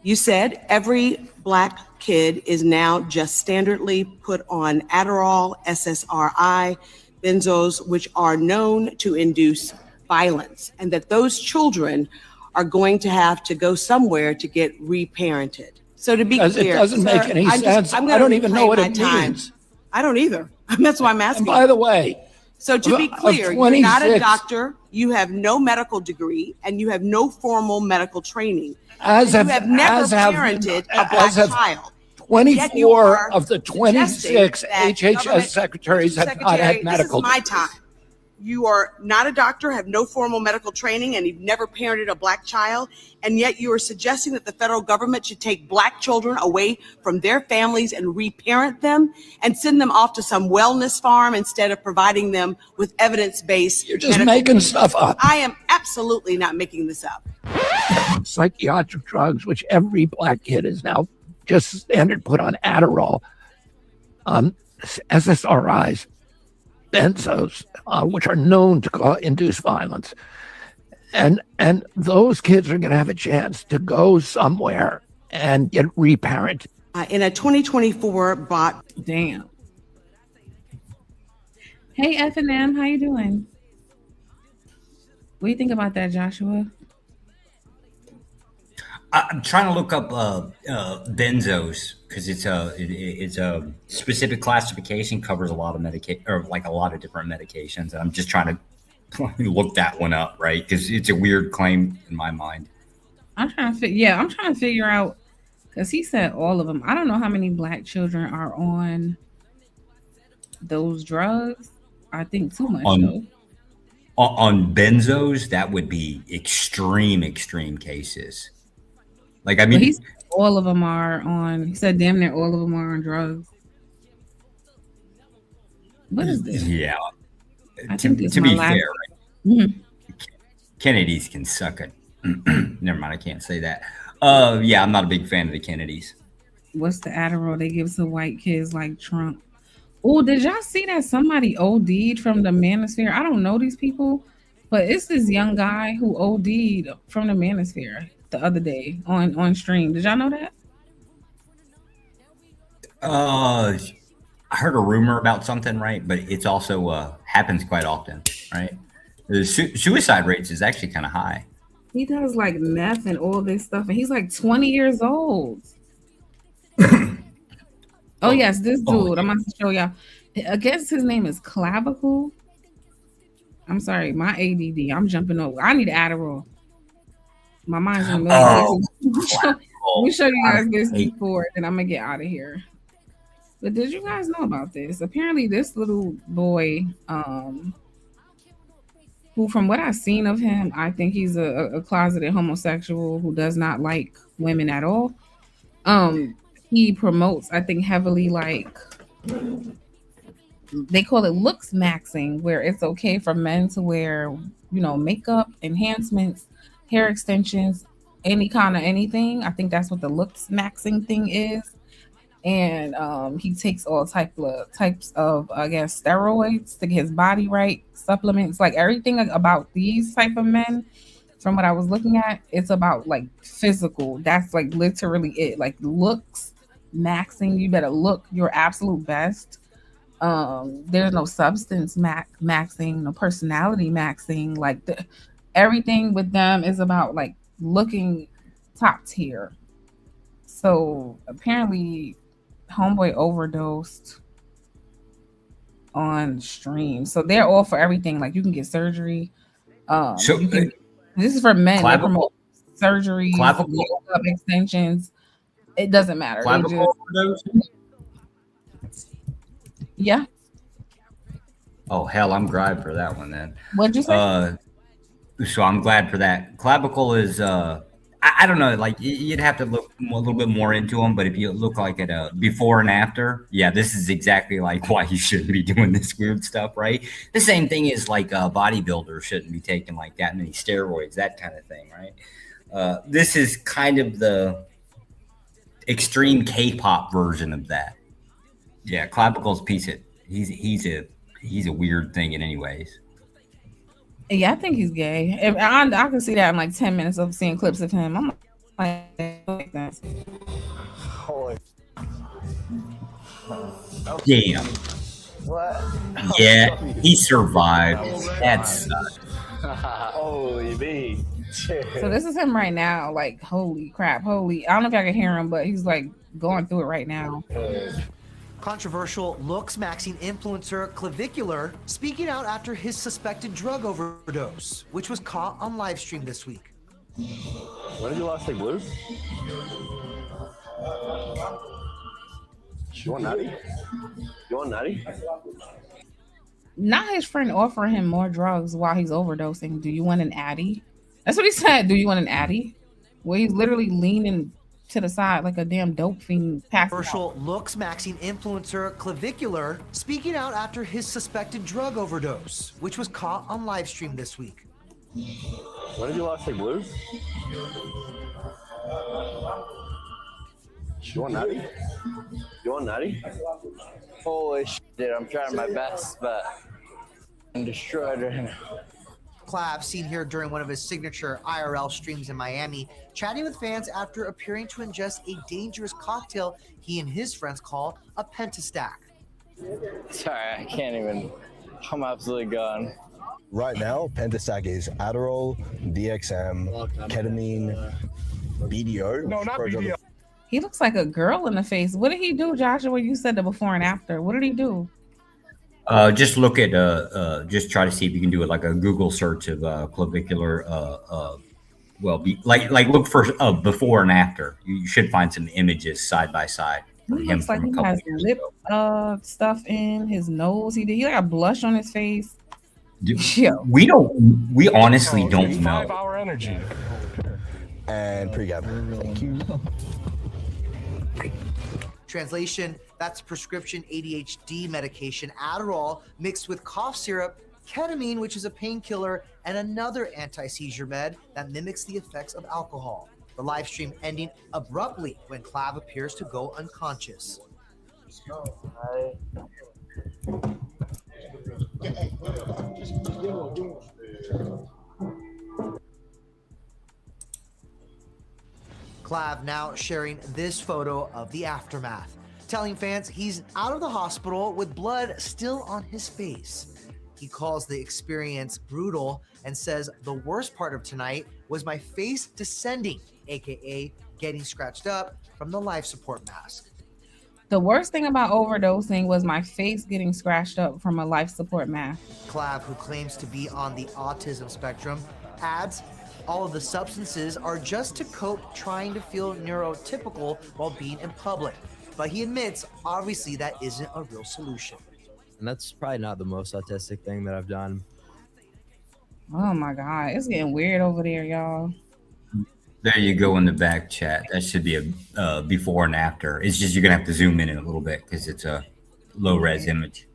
You said every Black kid is now just standardly put on Adderall, SSRI, benzos, which are known to induce violence, and that those children are going to have to go somewhere to get reparented. So to be clear, it doesn't make any sense. I don't even know what it means. I don't either. That's why I'm asking. And by the way, so to be clear, you're not a doctor, you have no medical degree, and you have no formal medical training. You have never parented a Black child. 24 of the 26 HHS secretaries have not had medical degrees. This is my time. You are not a doctor, have no formal medical training, and you've never parented a Black child, and yet you are suggesting that the federal government should take Black children away from their families and reparent them and send them off to some wellness farm instead of providing them with evidence-based. You're just making stuff up. I am absolutely not making this up. Psychiatric drugs, which every Black kid is now just standard put on Adderall, SSRIs, benzos, which are known to induce violence. And those kids are going to have a chance to go somewhere and get reparented. In a 2024 bot. Damn. Hey, F&M, how you doing? What do you think about that, Joshua? I'm trying to look up benzos because it's a specific classification, covers a lot of a lot of different medications. And I'm just trying to look that one up, right? Because it's a weird claim in my mind. I'm trying to figure out, because he said all of them. I don't know how many Black children are on those drugs. I think too much though. On benzos, that would be extreme cases. Like, I mean, all of them are on. He said, damn near all of them are on drugs. What is this? Yeah. To be fair, right? Mm-hmm. Kennedys can suck it. Never mind, I can't say that. Yeah, I'm not a big fan of the Kennedys. What's the Adderall they give to white kids like Trump? Oh, did y'all see that somebody OD'd from the Manosphere? I don't know these people, but it's this young guy who OD'd from the Manosphere the other day on stream. Did y'all know that? I heard a rumor about something, right? But it's also happens quite often, right? The suicide rates is actually kind of high. He does like meth and all this stuff, and he's like 20 years old. Oh yes, this dude. I'm going to show y'all. I guess his name is Clavicle. I'm sorry, my ADD. I'm jumping over. I need Adderall. My mind's in the middle. Let me show you guys this before, and I'm gonna get out of here. But did you guys know about this? Apparently, this little boy, who, from what I've seen of him, I think he's a closeted homosexual who does not like women at all. He promotes, I think, heavily, like, they call it looks maxing, where it's okay for men to wear, makeup, enhancements, hair extensions, any kind of anything. I think that's what the looks maxing thing is. And he takes all types of, I guess, steroids to get his body right, supplements, like everything about these type of men. From what I was looking at, it's about like physical. That's like literally it. Like looks maxing. You better look your absolute best. There's no substance maxing, no personality maxing. Like everything with them is about like looking top tier. So apparently homeboy overdosed on stream. So they're all for everything. Like you can get surgery. This is for men. They promote surgery, makeup extensions. It doesn't matter. Yeah. Oh hell, I'm glad for that one then. What'd you say? So I'm glad for that. Clavicle is I don't know, like you'd have to look a little bit more into them, but if you look like at a before and after, yeah, this is exactly like why you shouldn't be doing this weird stuff, right? The same thing is like bodybuilders shouldn't be taking like that many steroids, that kind of thing, right? This is kind of the extreme K-pop version of that. Yeah, Clavicle's piece of he's a weird thing in any ways. Yeah, I think he's gay. If I can see that in like 10 minutes of seeing clips of him. I'm like, Damn. What? Yeah, he survived. That sucked. Holy me. so this is him right now. Like, holy crap. Holy. I don't know if I can hear him, but he's like going through it right now. Controversial looks maxing influencer Clavicular speaking out after his suspected drug overdose, which was caught on live stream this week. When did you last take blues? You want natty? You want natty? Not his friend offering him more drugs while he's overdosing. Do you want an Addy? That's what he said. Do you want an Addy? Well, he's literally leaning to the side like a damn dope fiend. Controversial looks maxing influencer Clavicular speaking out after his suspected drug overdose, which was caught on live stream this week. When did you last take blues? You want natty? You want natty? Holy shit, I'm trying my best, but I'm destroyed right now. Clav, seen here during one of his signature IRL streams in Miami, chatting with fans after appearing to ingest a dangerous cocktail he and his friends call a pentastack. Sorry, I can't even. I'm absolutely gone. Right now, pentastack is Adderall, DXM, ketamine, BDO. No, not BDO. He looks like a girl in the face. What did he do, Joshua? You said the before and after. What did he do? Just look at just try to see if you can do it like a Google search of clavicular. Look for before and after. You should find some images side by side. He looks like he has lip stuff in his nose. He got blush on his face. We honestly don't know. 5-hour energy. And pre-gab. Thank you. Translation, that's prescription ADHD medication, Adderall, mixed with cough syrup, ketamine, which is a painkiller, and another anti-seizure med that mimics the effects of alcohol. The live stream ending abruptly when Clav appears to go unconscious. Clav now sharing this photo of the aftermath, telling fans he's out of the hospital with blood still on his face. He calls the experience brutal and says the worst part of tonight was my face descending, aka getting scratched up from the life support mask. The worst thing about overdosing was my face getting scratched up from a life support mask. Clav, who claims to be on the autism spectrum, adds all of the substances are just to cope trying to feel neurotypical while being in public. But he admits, obviously, that isn't a real solution. And that's probably not the most autistic thing that I've done. Oh my God, it's getting weird over there, y'all. There you go in the back chat. That should be a before and after. It's just you're going to have to zoom in a little bit because it's a low-res image.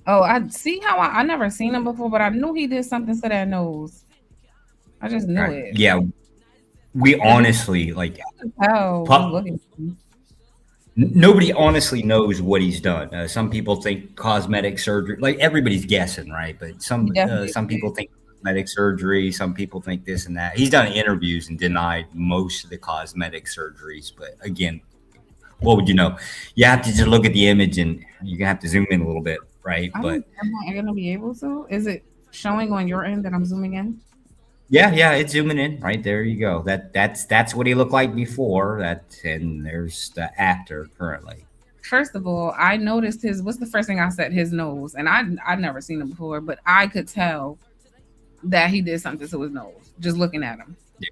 Oh, I see how I never seen him before, but I knew he did something to that nose. I just knew it. Yeah, we honestly nobody honestly knows what he's done. Some people think cosmetic surgery, like everybody's guessing, right? But some people think cosmetic surgery. Some people think this and that. He's done interviews and denied most of the cosmetic surgeries. But again, what would you know? You have to just look at the image and you're gonna have to zoom in a little bit. Right, but am I gonna be able to? Is it showing on your end that I'm zooming in? Yeah, it's zooming in. Right there, you go. That's what he looked like before. And there's the after currently. First of all, I noticed what's the first thing I said? His nose, and I'd never seen him before, but I could tell that he did something to his nose just looking at him. Yeah.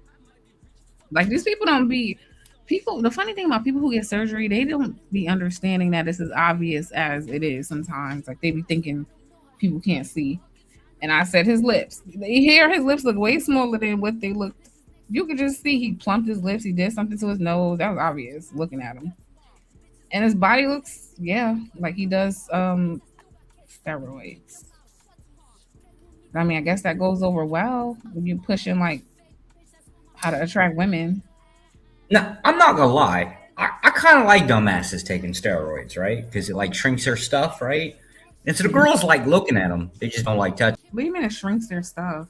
Like these people don't be. The funny thing about people who get surgery, they don't be understanding that it's as obvious as it is sometimes. Like they be thinking people can't see. And I said his lips. His lips look way smaller than what they looked. You could just see he plumped his lips. He did something to his nose. That was obvious looking at him. And his body looks, like he does steroids. I mean, I guess that goes over well when you're pushing like how to attract women. No, I'm not gonna lie. I kind of like dumbasses taking steroids, right? Because it like shrinks their stuff, right? And so the girls like looking at them. They just don't like touching. What do you mean it shrinks their stuff?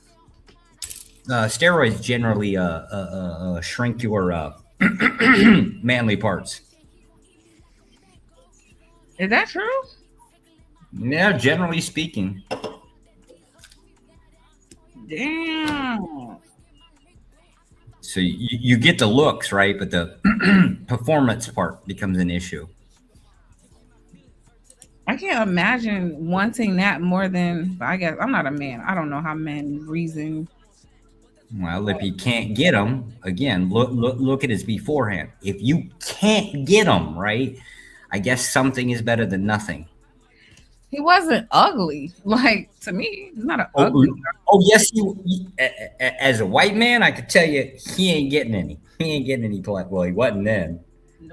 Steroids generally shrink your manly parts. Is that true? Yeah, generally speaking. Damn. So you get the looks, right? But the performance part becomes an issue. I can't imagine wanting that more than, I guess, I'm not a man. I don't know how men reason. Well, if you can't get them, again, look at his beforehand. If you can't get them, right, I guess something is better than nothing. He wasn't ugly. Like, to me, he's not an ugly. Oh, yes, as a white man, I could tell you he ain't getting any. He ain't getting any play. Well, he wasn't then.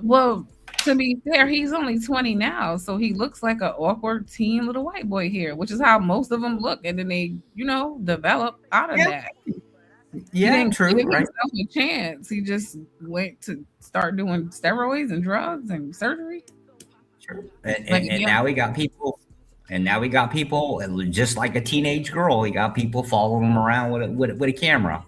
Well, to be fair, he's only 20 now, so he looks like an awkward teen little white boy here, which is how most of them look, and then they, develop out of that. Yeah, he didn't true. give Right? himself a chance. He just went to start doing steroids and drugs and surgery. True. And now we got people. And now we got people, just like a teenage girl. We got people following him around with a camera.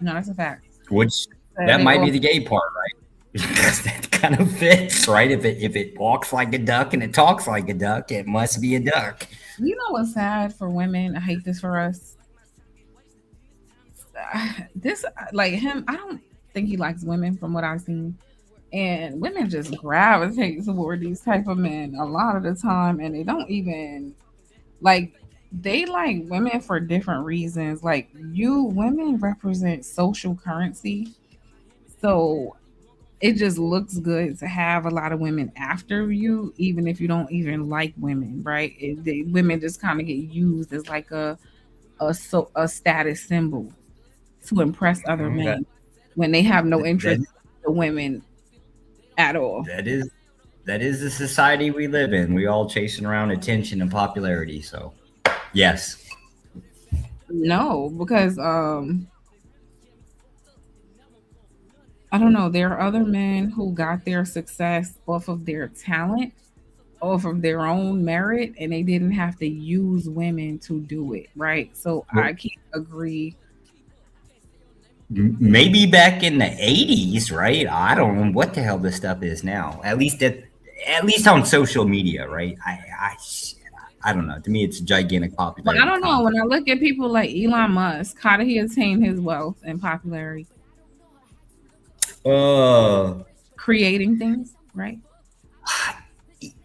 No, that's a fact. Which that might be the gay part, right? Because that kind of fits, right? If it walks like a duck and it talks like a duck, it must be a duck. You know what's sad for women? I hate this for us. This, like him, I don't think he likes women from what I've seen. And women just gravitate toward these type of men a lot of the time, and they don't even they like women for different reasons. Like women represent social currency, so it just looks good to have a lot of women after you, even if you don't even like women, right? Women just kind of get used as like a status symbol to impress other men when they have no interest in the women at all. That is the society we live in. We all chasing around attention and popularity. So, yes. No, because I don't know. There are other men who got their success off of their talent, off of their own merit, and they didn't have to use women to do it, right? So I can't agree. Maybe back in the 80s, right? I don't know what the hell this stuff is now. At least on social media, right? I don't know. To me, it's a gigantic popularity. But I don't know. When I look at people like Elon Musk, how did he attain his wealth and popularity? Creating things, right?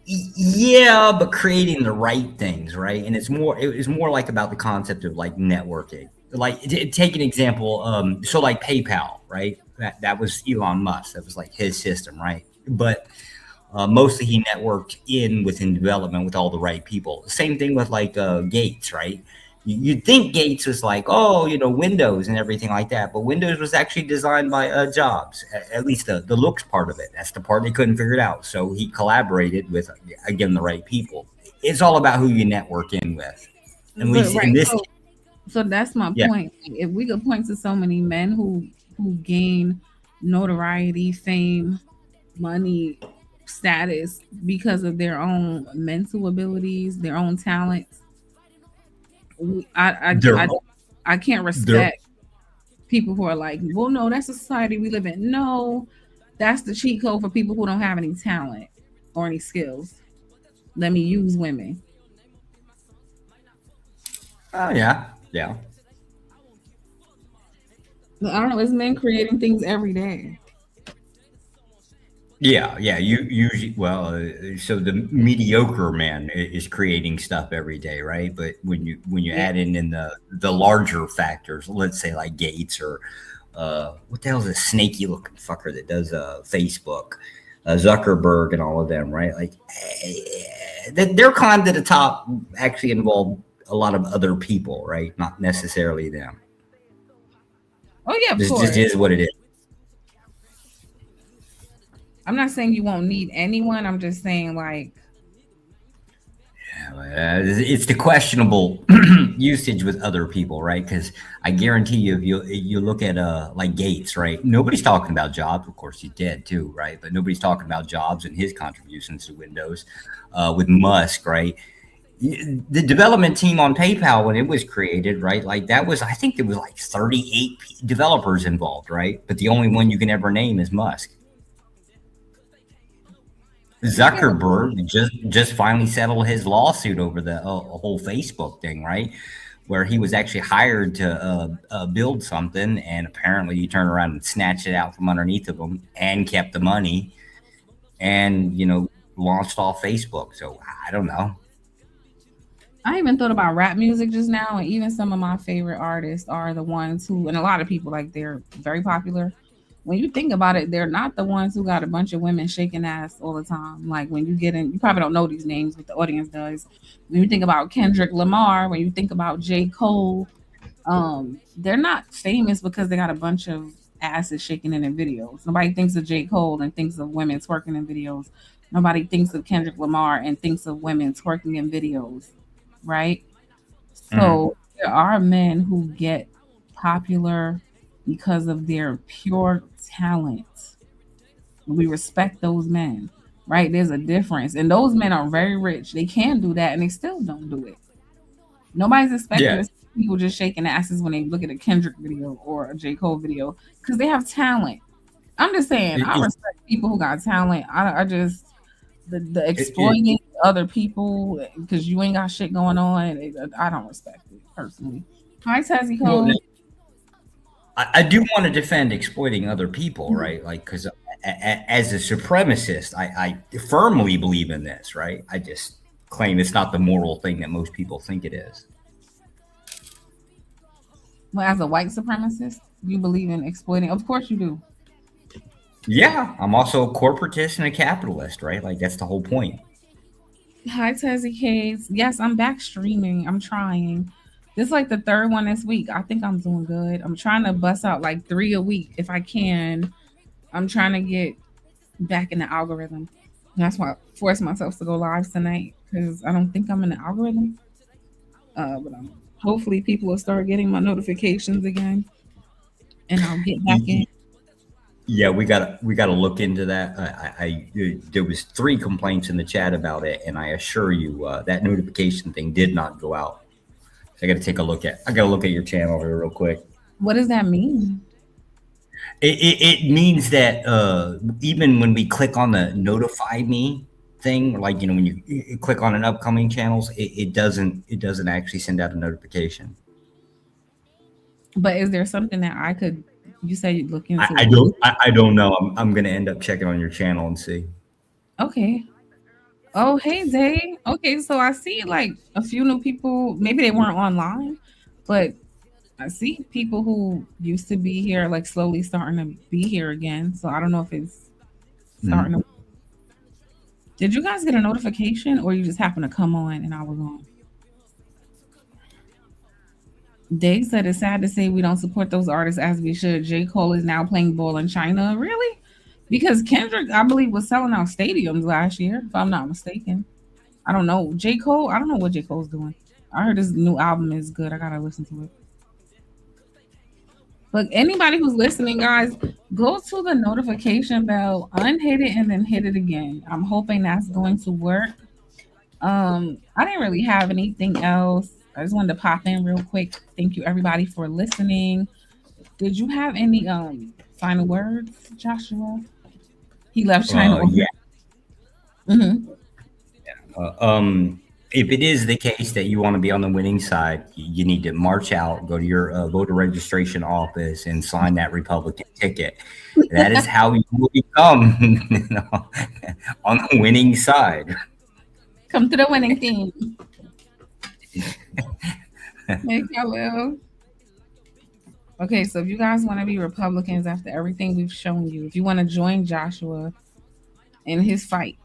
Yeah, but creating the right things, right? And it was more like about the concept of like networking. Like take an example, so like PayPal, right? That was Elon Musk. That was like his system, right? But mostly he networked within development with all the right people. Same thing with like Gates, right? You'd think Gates was like, Windows and everything like that, but Windows was actually designed by Jobs. At least the looks part of it. That's the part they couldn't figure it out. So he collaborated with, again, the right people. It's all about who you network in with. At least in this case. So that's my point. If we could point to so many men who gain notoriety, fame, money, status because of their own mental abilities, their own talents, I can't respect people who are like, well, no, that's the society we live in. No, that's the cheat code for people who don't have any talent or any skills. Let me use women. Oh, yeah. Yeah. I don't know. It's men creating things every day. Yeah. You usually, so the mediocre man is creating stuff every day, right? But when you add in the larger factors, let's say like Gates or what the hell is a snaky looking fucker that does Facebook, Zuckerberg and all of them, right? Like their climb to the top actually involved a lot of other people, right? Not necessarily them. Oh yeah, of this course. just is what it is. I'm not saying you won't need anyone. I'm just saying like It's the questionable usage with other people, right? Because I guarantee you, if you look at like Gates, right? Nobody's talking about jobs. Of course, he did too, right? But nobody's talking about jobs and his contributions to Windows. With Musk, right? The development team on PayPal when it was created, right? Like that was, I think there was like 38 developers involved, right? But the only one you can ever name is Musk. Zuckerberg just finally settled his lawsuit over the whole Facebook thing, right? Where he was actually hired to build something, and apparently he turned around and snatched it out from underneath of him and kept the money, and launched off Facebook. So I don't know. I even thought about rap music just now, and even some of my favorite artists are the ones who, and a lot of people, like, they're very popular. When you think about it, they're not the ones who got a bunch of women shaking ass all the time. Like when you get in, you probably don't know these names, but the audience does. When you think about Kendrick Lamar, when you think about J. Cole, they're not famous because they got a bunch of asses shaking in their videos. Nobody thinks of J. Cole and thinks of women twerking in videos. Nobody thinks of Kendrick Lamar and thinks of women twerking in videos, right? So there are men who get popular because of their pure talent. We respect those men, right? There's a difference. And those men are very rich. They can do that and they still don't do it. Nobody's expecting to see people just shaking asses when they look at a Kendrick video or a J. Cole video because they have talent. I'm just saying, I respect people who got talent. I just, the exploiting other people because you ain't got shit going on, I don't respect it personally. Hi, Tazzy Cole. I do want to defend exploiting other people, right? Like, because as a supremacist, I firmly believe in this, right? I just claim it's not the moral thing that most people think it is. Well, as a white supremacist, you believe in exploiting? Of course you do. Yeah, I'm also a corporatist and a capitalist, right? Like, that's the whole point. Hi, Tazzy Case. Yes, I'm back streaming. I'm trying. This is like the third one this week. I think I'm doing good. I'm trying to bust out like 3 a week if I can. I'm trying to get back in the algorithm. That's why I forced myself to go live tonight because I don't think I'm in the algorithm. But hopefully people will start getting my notifications again, and I'll get back in. Yeah, we gotta look into that. There was 3 complaints in the chat about it, and I assure you that notification thing did not go out. So I gotta take a look at. I gotta look at your channel here real quick. What does that mean? It means that even when we click on the notify me thing, like when you click on an upcoming channels, it doesn't actually send out a notification. But is there something that I could? You say you look into. I don't know. I'm gonna end up checking on your channel and see. Okay. Oh, hey, Dave. Okay, so I see like a few new people. Maybe they weren't online, but I see people who used to be here like slowly starting to be here again. So I don't know if it's starting to. Did you guys get a notification or you just happened to come on and I was on? Dave said it's sad to say we don't support those artists as we should. J. Cole is now playing ball in China. Really? Because Kendrick, I believe, was selling out stadiums last year, if I'm not mistaken. I don't know. J. Cole, I don't know what J. Cole's doing. I heard his new album is good. I gotta listen to it. But anybody who's listening, guys, go to the notification bell, unhit it, and then hit it again. I'm hoping that's going to work. I didn't really have anything else. I just wanted to pop in real quick. Thank you, everybody, for listening. Did you have any final words, Joshua? He left China. Yeah. If it is the case that you want to be on the winning side, you need to march out, go to your voter registration office, and sign that Republican ticket. That is how you will become on the winning side. Come to the winning team. Hello. Okay, so if you guys want to be Republicans after everything we've shown you, if you want to join Joshua in his fight,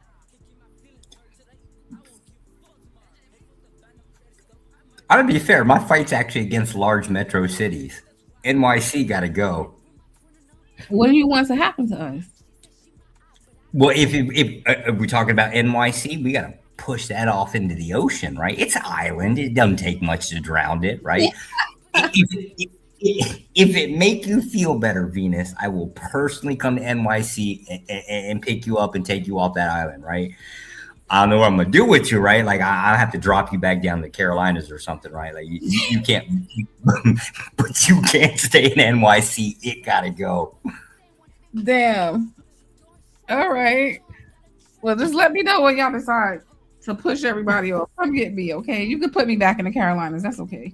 I'm gonna be fair. My fight's actually against large metro cities. NYC got to go. What do you want to happen to us? Well, if we're talking about NYC, we got to push that off into the ocean, right? It's an island. It doesn't take much to drown it, right? If it make you feel better, Venus, I will personally come to NYC and pick you up and take you off that island, right? I don't know what I'm gonna do with you, right? Like I have to drop you back down to the Carolinas or something, right? Like you can't, but you can't stay in NYC. It gotta go. Damn. All right. Well, just let me know when y'all decide to push everybody off. Come get me, okay? You can put me back in the Carolinas. That's okay.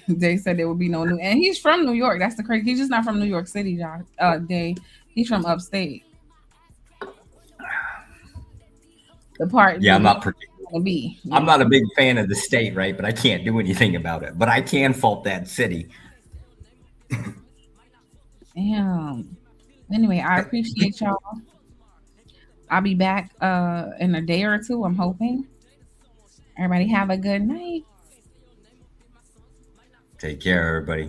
They said there would be no new, and he's from New York. That's the crazy. He's just not from New York City, Josh. He's from upstate. The part. Yeah, I'm not predicting. I'm not a big fan of the state, right? But I can't do anything about it. But I can fault that city. Damn. Anyway, I appreciate y'all. I'll be back in a day or two, I'm hoping. Everybody have a good night. Take care, everybody.